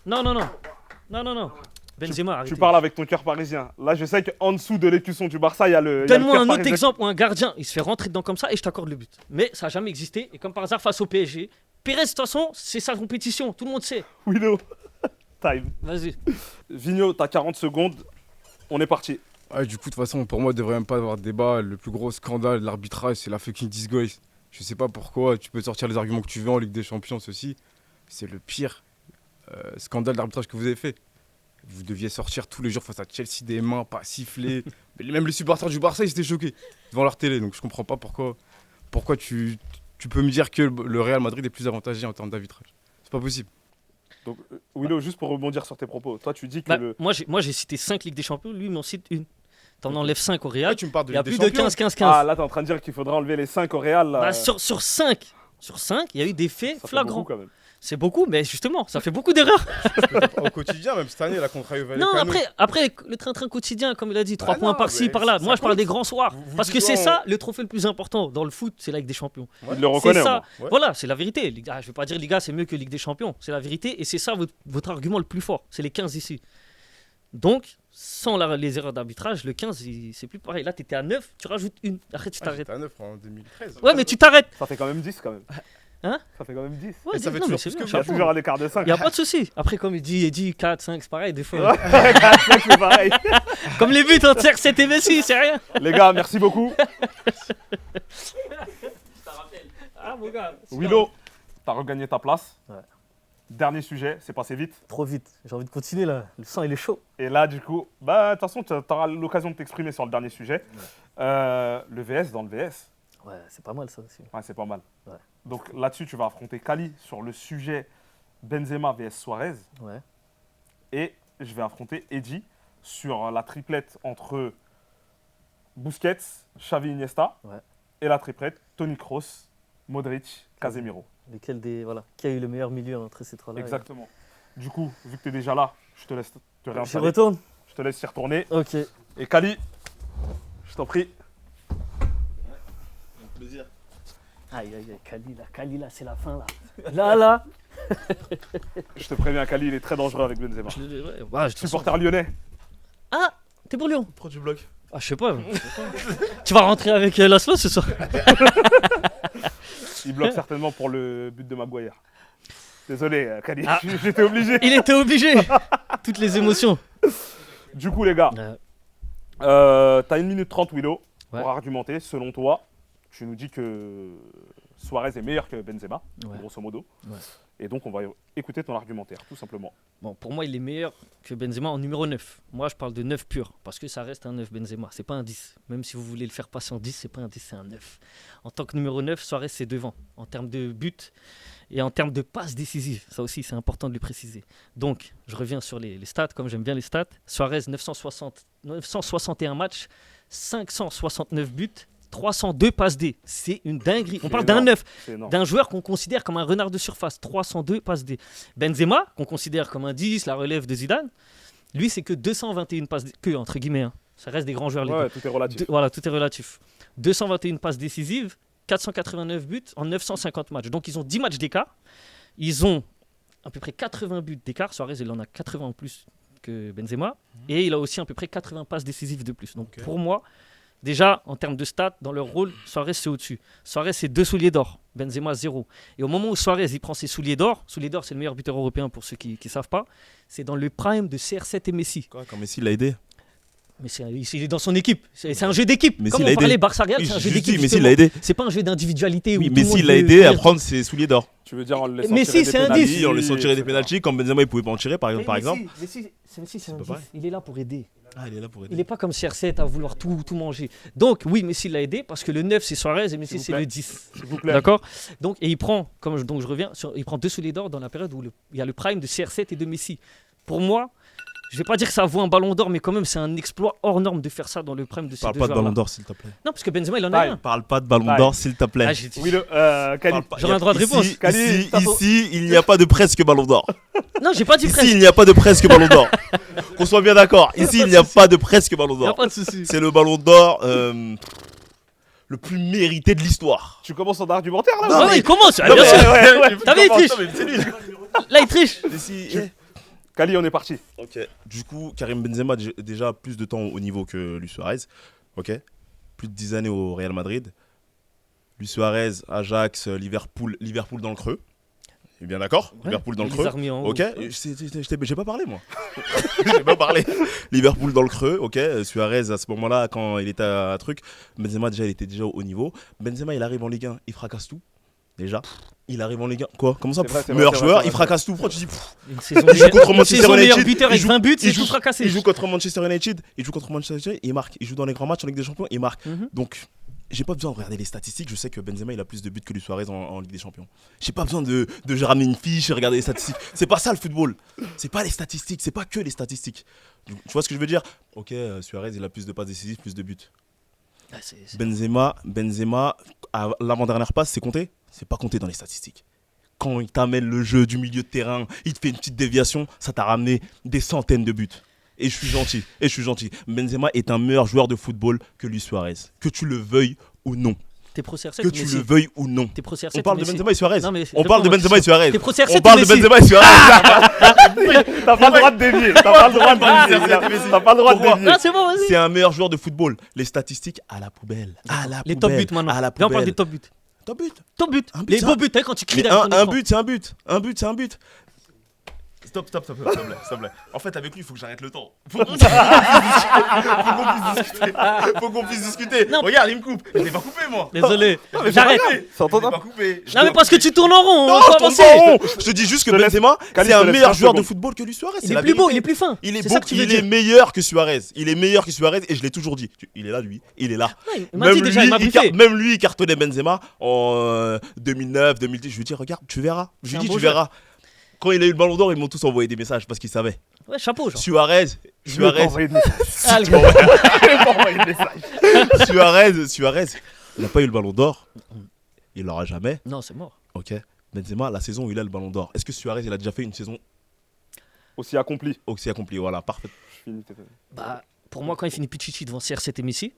Non. Benzema, arrêtez. Tu parles avec ton cœur parisien. Là, je sais qu'en dessous de l'écusson du Barça, il y a le. Donne-moi un autre exemple où un gardien, il se fait rentrer dedans comme ça et je t'accorde le but. Mais ça n'a jamais existé. Et comme par hasard, face au PSG, Pérez, de toute façon, c'est sa compétition. Tout le monde sait. Willow. Time. Vas-y. Vigno, t'as 40 secondes. On est parti. Du coup, de toute façon, pour moi, il ne devrait même pas avoir de débat. Le plus gros scandale de l'arbitrage, c'est la fucking disgrace. Je sais pas pourquoi. Tu peux sortir les arguments que tu veux en Ligue des Champions, ceci. C'est le pire scandale d'arbitrage que vous avez fait. Vous deviez sortir tous les jours face à Chelsea des mains, pas siffler. Mais même les supporters du Barça, ils étaient choqués devant leur télé. Donc je comprends pas pourquoi tu peux me dire que le Real Madrid est plus avantagé en termes d'arbitrage. C'est pas possible. Donc, Willow, juste pour rebondir sur tes propos, toi tu dis que Moi j'ai cité 5 Ligues des Champions, lui il m'en cite une. T'en enlèves 5 au Real. Tu me parles de il y a Ligue plus des de Champions. 15-15-15. Ah, là t'es en train de dire qu'il faudra enlever les 5 au Real. Sur 5, il y a eu des faits ça flagrants. fait beaucoup, quand même. C'est beaucoup, mais justement, ça fait beaucoup d'erreurs. Au quotidien, même cette année, la contre Rayo Non, après le train-train quotidien, comme il a dit, 3 points non, par-ci, mais par-là. Moi, je parle compte. des grands soirs. Vous Parce que c'est ça, le trophée le plus important dans le foot, c'est la Ligue des Champions. Il le reconnaît. C'est ça. Ouais. Voilà, c'est la vérité. Je vais pas dire Liga, c'est mieux que Ligue des Champions. C'est la vérité et c'est ça votre argument le plus fort. C'est les 15 ici. Donc, sans les erreurs d'arbitrage, le 15, c'est plus pareil. Là, tu étais à 9, tu rajoutes une. Après, tu t'arrêtes. J'étais à 9 en 2013. Ouais, mais tu t'arrêtes. Ça fait quand même 10 quand même. Hein? Ça fait quand même 10. Ouais, ça fait non, toujours mais c'est plus bien, que Il y a chapeau. toujours un écart de 5. Il n'y a pas de souci. Après, comme il dit 4, 5, c'est pareil, des fois. C'est pareil. Comme les buts entre CR7 et Messi, c'est rien. Les gars, merci beaucoup. Ah, mon gars. Willow, t'as regagné ta place. Ouais. Dernier sujet, c'est passé vite. Trop vite. J'ai envie de continuer là. Le sang, il est chaud. Et là, du coup, de toute façon, tu auras l'occasion de t'exprimer sur le dernier sujet. Le VS dans le VS. Ouais, c'est pas mal ça aussi. Ouais, c'est pas mal. Ouais. Donc là-dessus, tu vas affronter Kali sur le sujet Benzema vs Suarez. Ouais. Et je vais affronter Eddy sur la triplette entre Busquets, Xavi, Iniesta. Ouais. Et la triplette Toni Kroos, Modric, Casemiro. Lequel qui a eu le meilleur milieu entre ces trois-là? Exactement. Du coup, vu que tu es déjà là, je te laisse te Je réinstaller. retourne. Je te laisse y retourner. Ok. Et Kali, je t'en prie. Plaisir. Aïe, Kali là, c'est la fin là. Là. Je te préviens, Kali, il est très dangereux avec Benzema. Je Supporter lyonnais. Ah, t'es pour Lyon? Pourquoi tu bloques? Ah, je sais pas. Tu vas rentrer avec Laszlo ce soir? Il bloque certainement pour le but de Maguire. Désolé, Kali, Ah. j'étais obligé. Il était obligé. Toutes les émotions. Du coup, les gars, t'as 1 minute 30, Willow, Ouais. pour argumenter. Selon toi, tu nous dis que Suarez est meilleur que Benzema, Ouais. grosso modo. Ouais. Et donc, on va écouter ton argumentaire, tout simplement. Bon, pour moi, il est meilleur que Benzema en numéro 9. Moi, je parle de 9 pur, parce que ça reste un 9 Benzema. C'est pas un 10. Même si vous voulez le faire passer en 10, c'est pas un 10, c'est un 9. En tant que numéro 9, Suarez, c'est devant, en termes de but et en termes de passes décisives. Ça aussi, c'est important de le préciser. Donc, je reviens sur les stats, comme j'aime bien les stats. Suarez, 961 matchs, 569 buts, 302 passes D. C'est une dinguerie. On C'est parle d'un énorme. 9. C'est énorme. D'un joueur qu'on considère comme un renard de surface, 302 passes D. Benzema, qu'on considère comme un 10, la relève de Zidane, lui, c'est que 221 passes D, que entre guillemets. Hein. Ça reste des grands joueurs, les Ouais, deux. tout est relatif. Voilà, tout est relatif. 221 passes décisives, 489 buts en 950 matchs. Donc, ils ont 10 matchs d'écart. Ils ont à peu près 80 buts d'écart. Suarez, il en a 80 en plus que Benzema. Et il a aussi à peu près 80 passes décisives de plus. Donc, pour moi, déjà, en termes de stats, dans leur rôle, Suarez, c'est au-dessus. Suarez, c'est 2 souliers d'or. Benzema, 0. Et au moment où Suarez, il prend ses souliers d'or, c'est le meilleur buteur européen pour ceux qui ne savent pas, c'est dans le prime de CR7 et Messi. Quoi, quand Messi l'a aidé. Mais il est dans son équipe. C'est un jeu d'équipe. Messi Comme l'a on aidé. parlait Barça-Real, Oui, c'est un jeu juste d'équipe. dit, Messi justement. l'a aidé. C'est pas un jeu d'individualité. Oui, où tout le Messi monde l'a veut aidé à courir. prendre ses souliers d'or. Tu veux dire en le laissant Messi, tirer des c'est un pénaltys, 10. Oui, en laissant tirer des etc. pénaltys, quand Benzema il pouvait pas en tirer par Mais exemple. Messi, c'est un pas 10. pareil. Il est là pour aider. Ah, il est là pour aider. Il n'est pas comme CR7 à vouloir tout manger. Donc, oui, Messi l'a aidé parce que le 9, c'est Suarez et Messi, S'il vous c'est plaît. le 10. S'il vous plaît. D'accord. Donc, et il prend, donc je reviens, il prend 2 souliers d'or dans la période où il y a le prime de CR7 et de Messi. Pour moi, je vais pas dire que ça vaut un ballon d'or, mais quand même, c'est un exploit hors norme de faire ça dans le prime de ces Parle deux pas de joueurs-là. ballon d'or s'il te plaît. Non, parce que Benzema, il en a un. Parle pas de ballon Aïe. d'or s'il te plaît. Ah, j'ai dit- Oui, Kali. J'aurais un droit de réponse. Kali, Ici, il n'y a pas de presque ballon d'or. Non, j'ai pas dit Ici, presque. il n'y a pas de presque ballon d'or. Qu'on soit bien d'accord. Ici, il n'y a pas de presque ballon Il n'y a d'or. pas de souci. C'est le ballon d'or le plus mérité de l'histoire. Tu commences ton argumentaire là Non, Ouais, mais- il commence. Non, bien mais- sûr. ouais, T'as vu, il commence, triche. non, mais c'est nul. Là, il triche. Ici, Kali, on est parti. Ok. Du coup, Karim Benzema a déjà plus de temps au niveau que Luis Suarez. Ok. Plus de 10 années au Real Madrid. Luis Suarez, Ajax, Liverpool dans le creux. Et bien d'accord. Ouais. Liverpool dans le Les creux. armées en haut. Ok. J'ai pas parlé moi. J'ai pas parlé. Liverpool dans le creux. Ok. Suarez à ce moment-là, quand il était à truc, Benzema déjà il était déjà au haut niveau. Benzema il arrive en Ligue 1, il fracasse tout. Déjà. Il arrive en Ligue 1. Quoi? Comment ça? C'est vrai, c'est vrai, Meilleur c'est vrai, joueur, c'est il vrai. fracasse tout. Pourquoi tu dis Une saison Il joue contre une Manchester saison meilleur United. buteur avec 20 buts, il c'est joue- tout fracassé. Il joue contre Manchester United, il joue contre Manchester United, il marque. Il joue dans les grands matchs en Ligue des Champions, il marque. Mhm. Donc, j'ai pas besoin de regarder les statistiques. Je sais que Benzema il a plus de buts que Luis Suarez en Ligue des Champions. J'ai pas besoin de ramener une fiche et regarder les statistiques. C'est pas ça le football. C'est pas les statistiques, c'est pas que les statistiques. Tu vois ce que je veux dire? Ok, Suarez il a plus de passes décisives, plus de buts. Ah, c'est- Benzema, à l'avant-dernière passe, c'est compté? C'est pas compté dans les statistiques. Quand il t'amène le jeu du milieu de terrain, il te fait une petite déviation, ça t'a ramené des centaines de buts. Et je suis gentil. Benzema est un meilleur joueur de football que Luis Suarez. Que tu le veuilles ou non. T'es pro CR7 Que ou tu Messi? le veuilles ou non. T'es pro CR7 On parle ou de Messi? Benzema et Suarez. Non, mais On parle de réponds-moi. Benzema et Suarez. T'es pro CR7 On ou parle de Messi? Benzema et Suarez. T'as pas le droit de dévier. T'as pas le droit de dévier. T'as pas le droit de Pourquoi? dévier. Ah, c'est bon, vas-y. C'est un meilleur joueur de football. Les statistiques à la poubelle. À la Les top poubelle. buts maintenant. À la Là, on parle poubelle. des top buts. Top but. Top buts. Un but, Les ça. beaux buts, hein, quand tu cries Mais derrière ton un écran. but, c'est un but. Un but, c'est un but. Stop, s'il te plaît. En fait, avec lui, il faut que j'arrête le temps. Faut qu'on puisse discuter. Non. Regarde, il me coupe. Je l'ai pas coupé, moi. Désolé. mais J'arrête. C'est Je l'ai pas coupé. Non, mais parce que tu tournes en rond. Non, on je peut tourne avancer. pas en rond. Je te dis juste que Je te laisse- Benzema, Kali, c'est je te un laisse meilleur 5 joueur de secondes. football que Luis Suarez. Il c'est est la plus beau, vérité. il est plus fin. Il est C'est beau, ça que tu veux il est dire. meilleur que Suarez. Il est meilleur que Suarez et je l'ai toujours dit. Il est là, lui. Il est là. Ouais, il m'a dit déjà, il m'a briefé. Même lui, il cartonnait Benzema en 2009, 2010. Je lui dis, regarde, tu verras. Je C'est lui dis, un beau tu verras. Quand il a eu le ballon d'or, ils m'ont tous envoyé des messages parce qu'ils savaient. Ouais, chapeau, genre. Suarez, Je vais t'envoyer des messages. Ah, le Je gars. vais t'envoyer des messages. Suarez, il n'a pas eu le ballon d'or. Il l'aura jamais. Non, c'est mort. Ok. Benzema, la saison où il a le ballon d'or. Est-ce que Suarez, il a déjà fait une saison Aussi accompli. aussi accomplie? Voilà, parfait. Je finis. Bah, pour moi, quand il finit Pichichi devant CR7 et Messi,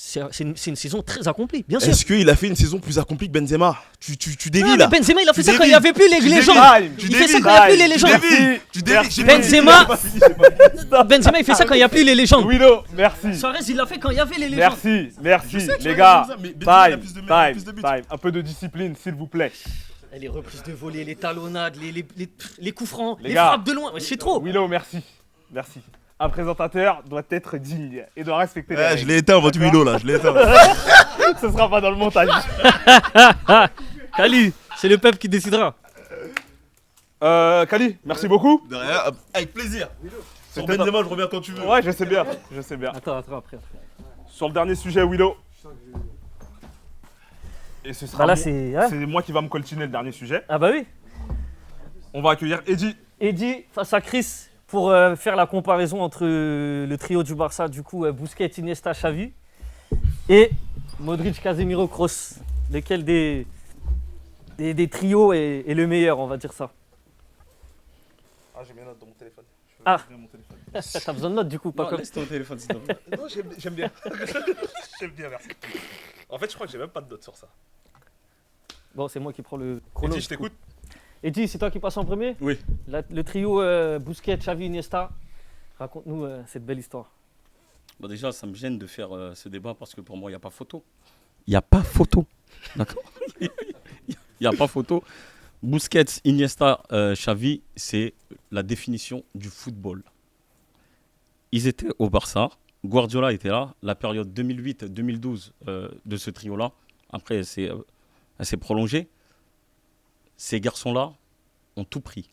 c'est une saison très accomplie, bien sûr. Est-ce qu'il a fait une saison plus accomplie que Benzema? Tu dévis Non, mais là. Benzema, il a fait Tu ça quand il dévis. n'y avait plus les Tu légendes. dévis. Il fait ça quand il n'y a plus les légendes. Tu dévis. J'ai Benzema, pas fini. Benzema, il fait ça quand il n'y a plus les légendes. Willow, merci. Suarez, il l'a fait quand il y avait les légendes. Merci, sais que les tu gars. as raison, mais Benzema, il a plus de- il a plus de buts. Time. Un peu de discipline, s'il vous plaît. Les reprises de volée, les talonnades, les coups francs, Les les gars. frappes de loin. Ouais, c'est trop. Willow, merci. Merci. Un présentateur doit être digne et doit respecter les Ouais, règles. je l'ai éteint, votre D'accord. Milo là, je l'ai éteint. Ce sera pas dans le montage. Kali, c'est le peuple qui décidera. Kali, merci beaucoup. De rien, avec plaisir. Sur C'était Benzema, je reviens quand tu veux. Ouais, je sais bien. Attends, après. Sur le dernier sujet, Willow. Et ce sera Bah là, c'est moi qui va me coltiner le dernier sujet. Ah bah oui. On va accueillir Eddy. Eddy face à Chris pour faire la comparaison entre le trio du Barça, du coup Busquets, Iniesta, Xavi, et Modric, Casemiro, Kroos. Lequel des trios est le meilleur, on va dire ça. Ah, j'ai mes notes dans mon téléphone. Ah. Mon téléphone. T'as besoin de notes du coup, pas Non, comme... laisse ton téléphone, s'il te plaît. Non, j'aime bien. J'aime bien, merci. En fait, je crois que j'ai même pas de notes sur ça. Bon, c'est moi qui prends le chrono. Eddy, je t'écoute. Eddy, c'est toi qui passes en premier? Oui. Le trio Busquets, Xavi, Iniesta. Raconte-nous cette belle histoire. Bon, déjà, ça me gêne de faire ce débat parce que pour moi, il n'y a pas photo. Il n'y a pas photo. D'accord. Il n'y a pas photo. Busquets, Iniesta, Xavi, c'est la définition du football. Ils étaient au Barça. Guardiola était là. La période 2008-2012 de ce trio-là, après, elle s'est prolongée. Ces garçons-là ont tout pris,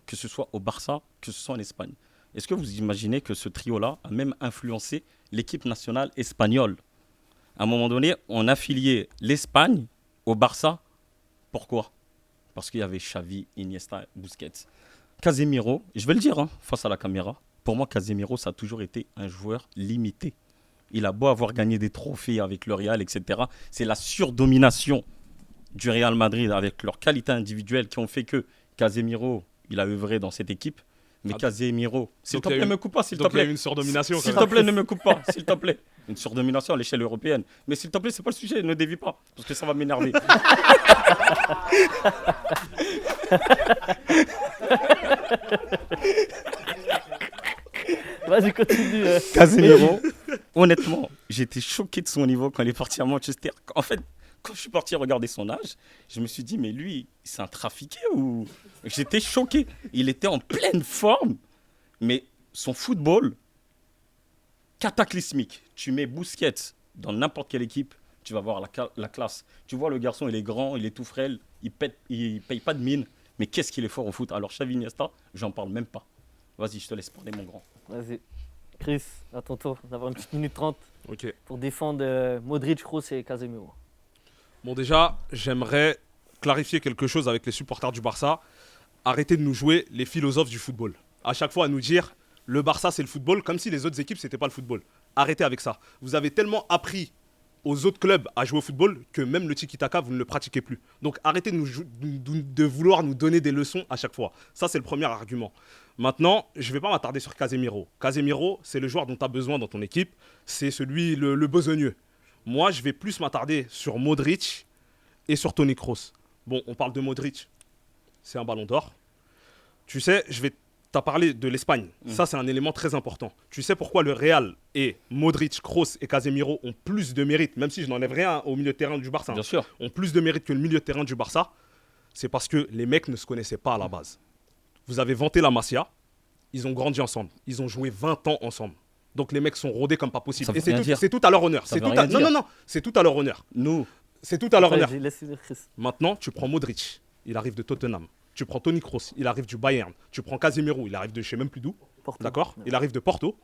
que ce soit au Barça, que ce soit en Espagne. Est-ce que vous imaginez que ce trio-là a même influencé l'équipe nationale espagnole? À un moment donné, on affiliait l'Espagne au Barça. Pourquoi? Parce qu'il y avait Xavi, Iniesta, Busquets. Casemiro, je vais le dire face à la caméra, pour moi, Casemiro, ça a toujours été un joueur limité. Il a beau avoir gagné des trophées avec le Real, etc. C'est la surdomination du Real Madrid avec leurs qualités individuelles qui ont fait que Casemiro, il a œuvré dans cette équipe. Mais Casemiro, s'il te plaît, ne me coupe pas, s'il te Donc il y a plaît. eu une surdomination. S'il te plaît, ne me coupe pas, s'il te plaît. Une surdomination à l'échelle européenne. Mais s'il te plaît, c'est pas le sujet, ne dévie pas, parce que ça va m'énerver. Vas-y, continue. Casemiro, honnêtement, j'étais choqué de son niveau quand il est parti à Manchester. En fait, quand je suis parti regarder son âge, je me suis dit, mais lui, c'est un trafiqué ou... J'étais choqué. Il était en pleine forme, mais son football, cataclysmique. Tu mets Busquets dans n'importe quelle équipe, tu vas voir la classe. Tu vois, le garçon, il est grand, il est tout frêle, il paye pas de mine, mais qu'est-ce qu'il est fort au foot. Alors, Xavi Iniesta, j'en parle même pas. Vas-y, je te laisse parler, mon grand. Vas-y. Chris, à ton tour d'avoir une petite minute 30 pour défendre Modric, Kroos et Casemiro. Bon, déjà, j'aimerais clarifier quelque chose avec les supporters du Barça. Arrêtez de nous jouer les philosophes du football. À chaque fois, à nous dire, le Barça, c'est le football, comme si les autres équipes, c'était pas le football. Arrêtez avec ça. Vous avez tellement appris aux autres clubs à jouer au football que même le tiki-taka, vous ne le pratiquez plus. Donc, arrêtez de vouloir nous donner des leçons à chaque fois. Ça, c'est le premier argument. Maintenant, je ne vais pas m'attarder sur Casemiro. Casemiro, c'est le joueur dont tu as besoin dans ton équipe. C'est celui, le besogneux. Moi, je vais plus m'attarder sur Modric et sur Toni Kroos. Bon, on parle de Modric. C'est un ballon d'or. Tu sais, t'as parlé de l'Espagne. Ça, c'est un élément très important. Tu sais pourquoi le Real et Modric, Kroos et Casemiro ont plus de mérite, même si je n'enlève rien au milieu de terrain du Barça. Bien sûr. Ont plus de mérite que le milieu de terrain du Barça. C'est parce que les mecs ne se connaissaient pas à la base. Vous avez vanté la Masia. Ils ont grandi ensemble. Ils ont joué 20 ans ensemble. Donc les mecs sont rodés comme pas possible. Et c'est tout à leur honneur. Non, c'est tout à leur honneur. C'est tout à leur honneur. Maintenant, tu prends Modric. Il arrive de Tottenham. Tu prends Toni Kroos, il arrive du Bayern. Tu prends Casemiro, il arrive de je sais même plus d'où. D'accord ? Il arrive de Porto.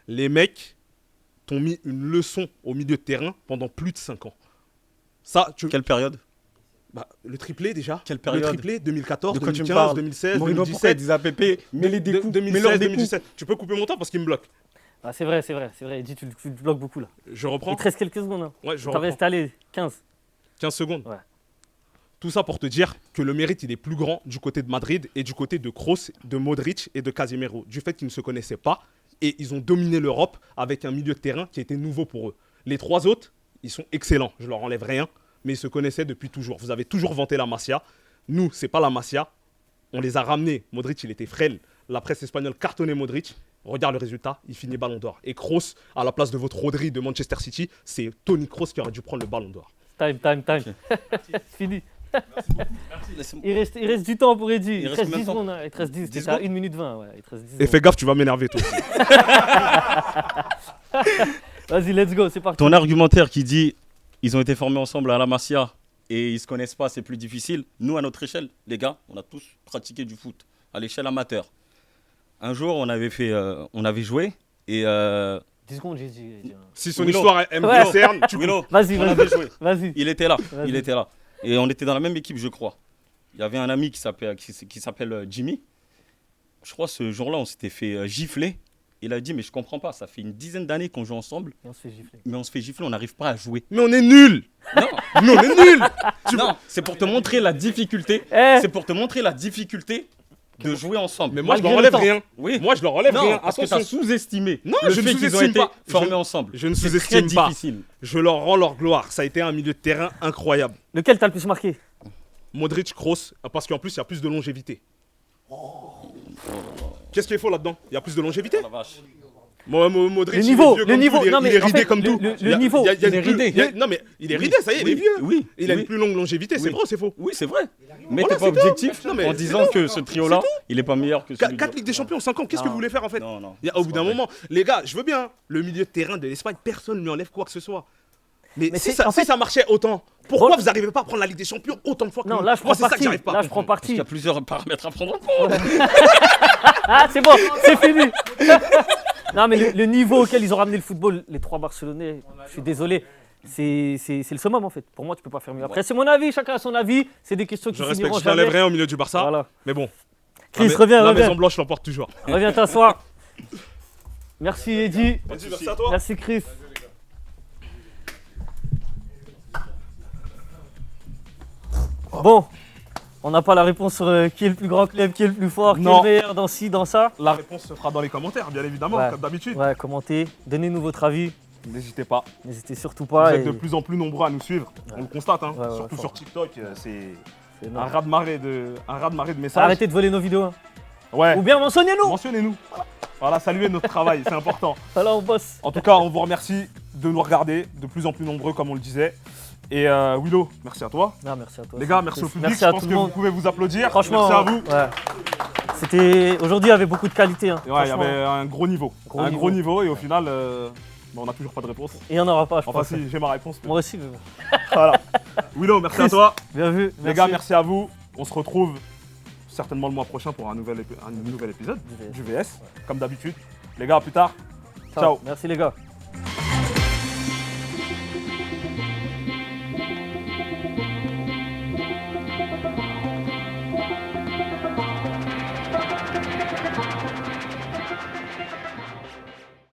Les mecs t'ont mis une leçon au milieu de terrain pendant plus de 5 ans. Quelle période ? Le triplé déjà. Quelle période ? Le triplé 2014, De quoi tu me 2015, parles ? 2016, Morino, 2017. des APP, mets-les des coups, 2016, 2017. Tu peux couper mon temps parce qu'il me bloque. Ah, c'est vrai. Eddy, tu te bloques beaucoup là. Je reprends. Il te reste quelques secondes. Ouais, je reprends. T'as resté allé 15 secondes. Ouais. Tout ça pour te dire que le mérite, il est plus grand du côté de Madrid et du côté de Kroos, de Modric et de Casemiro. Du fait qu'ils ne se connaissaient pas et ils ont dominé l'Europe avec un milieu de terrain qui était nouveau pour eux. Les trois autres, ils sont excellents. Je leur enlève rien, mais ils se connaissaient depuis toujours. Vous avez toujours vanté la Masia. Nous, c'est pas la Masia. On les a ramenés. Modric, il était frêle. La presse espagnole cartonnait Modric. Regarde le résultat, il finit ballon d'or. Et Kroos, à la place de votre Rodri de Manchester City, c'est Toni Kroos qui aurait dû prendre le ballon d'or. Time. Fini. Il reste du temps pour Eddy. Il reste 10 secondes. Il te reste 10. C'était à 1 minute 20. Ouais. Il te reste 10 Et fais gaffe, tu vas m'énerver toi aussi. Vas-y, let's go, c'est parti. Ton argumentaire qui dit ils ont été formés ensemble à la Masia et ils ne se connaissent pas, c'est plus difficile. Nous, à notre échelle, les gars, on a tous pratiqué du foot à l'échelle amateur. Un jour, on avait joué et 10 secondes, j'ai dit. Si son Willow. histoire est Ouais. concerne, tu Willow, Vas-y, on avait joué. vas-y. Il était là, Vas-y. il était là. Et on était dans la même équipe, je crois. Il y avait un ami qui s'appelle Jimmy. Je crois ce jour-là, on s'était fait gifler. Il a dit, mais je comprends pas, ça fait une dizaine d'années qu'on joue ensemble, Et on se fait gifler. mais on se fait gifler, on n'arrive pas à jouer. Mais on est nuls. Non, Mais on est nuls. non, c'est pour te montrer la difficulté. Eh. C'est pour te montrer la difficulté de jouer ensemble. Mais moi, je Malgré leur le relève temps. rien. Oui. Moi, je leur relève Non, rien. parce que tu Attention. as sous-estimé Non, le je ne fait qu'ils ont sous-estime été pas. formés ensemble. Je ne C'est sous-estime très pas. difficile. Je leur rends leur gloire. Ça a été un milieu de terrain incroyable. Lequel t'as le plus marqué? Modric, Kroos, parce qu'en plus, il y a plus de longévité. Qu'est-ce qui est faux là-dedans? Il y a plus de longévité. Oh la vache. Modric, Le il est niveau, vieux le comme niveau. tout, il est- Non, il mais est en ridé fait, comme tout. le niveau. Il y a Il est une plus- ridé. il y a- Non, mais il est ridé, ça y est, il est Oui, vieux. Oui. Il a oui. une plus longue longévité, c'est Oui. vrai ou c'est faux? Oui, c'est vrai. Mais Voilà, t'es pas c'est tout. objectif Non, mais en c'est disant tout. que ce trio-là, il est pas meilleur que celui 4 Ligues des Champions, 5 ans, qu'est-ce que Non. vous voulez faire en fait? Non, non. Au bout d'un moment, les gars, je veux bien, le milieu de terrain de l'Espagne, personne ne lui enlève quoi que ce soit. Mais, Mais si, c'est- ça, en fait- si ça marchait autant, pourquoi Bon- vous n'arrivez pas à prendre la Ligue des Champions autant de fois que Non, nous? là je Moi, prends c'est ça que parti. j'arrive pas à Là je prends Parce qu'il parti. y a plusieurs paramètres à prendre en compte. Ah, c'est bon, c'est fini. Non, mais le niveau auquel ils ont ramené le football, les 3 Barcelonais, je suis désolé, c'est le summum en fait. Pour moi, tu peux pas faire mieux. Après, c'est mon avis, chacun a son avis. C'est des questions qui Je respecte, finiront je n'enlève jamais. rien au milieu du Barça, Voilà. mais bon. Chris, la, reviens, la reviens. Maison Blanche l'emporte toujours. Reviens t'asseoir. Merci Eddy. Merci à toi. Merci Chris. Bon, on n'a pas la réponse sur qui est le plus grand club, qui est le plus fort, qui est Non. le meilleur dans ci, dans ça. La réponse se fera dans les commentaires, bien évidemment, Ouais. comme d'habitude. Ouais, commentez, donnez-nous votre avis. N'hésitez pas. N'hésitez surtout Vous pas. êtes et- de plus en plus nombreux à nous suivre. On le constate, hein. Ouais, ouais, surtout fort. sur TikTok, c'est C'est un énorme. raz-de-marée de messages. Arrêtez de voler nos vidéos. Hein. Ouais. Ou bien mentionnez-nous. Mentionnez-nous. Voilà, saluez notre travail, c'est important. Voilà, on bosse. En tout cas, on vous remercie de nous regarder, de plus en plus nombreux, comme on le disait. Et Willow, merci à toi. Non, merci à toi. Les gars, merci au public. Merci Je à pense tout que le vous monde. pouvez vous applaudir. Franchement, merci à vous. ouais. C'était aujourd'hui avec beaucoup de qualité. Hein, Et ouais, il y franchement. avait un gros niveau. Gros niveau. Et au final, on n'a toujours pas de réponse. Et il n'y en aura pas, je Enfin, pense. si, j'ai ma réponse. mais- Moi aussi. mais bon. Voilà. Willow, merci à toi. Bien vu. Les gars, merci à vous. On se retrouve certainement le mois prochain pour un nouvel épisode Du VS. du VS, comme d'habitude. Les gars, à plus tard. Ciao. Merci les gars.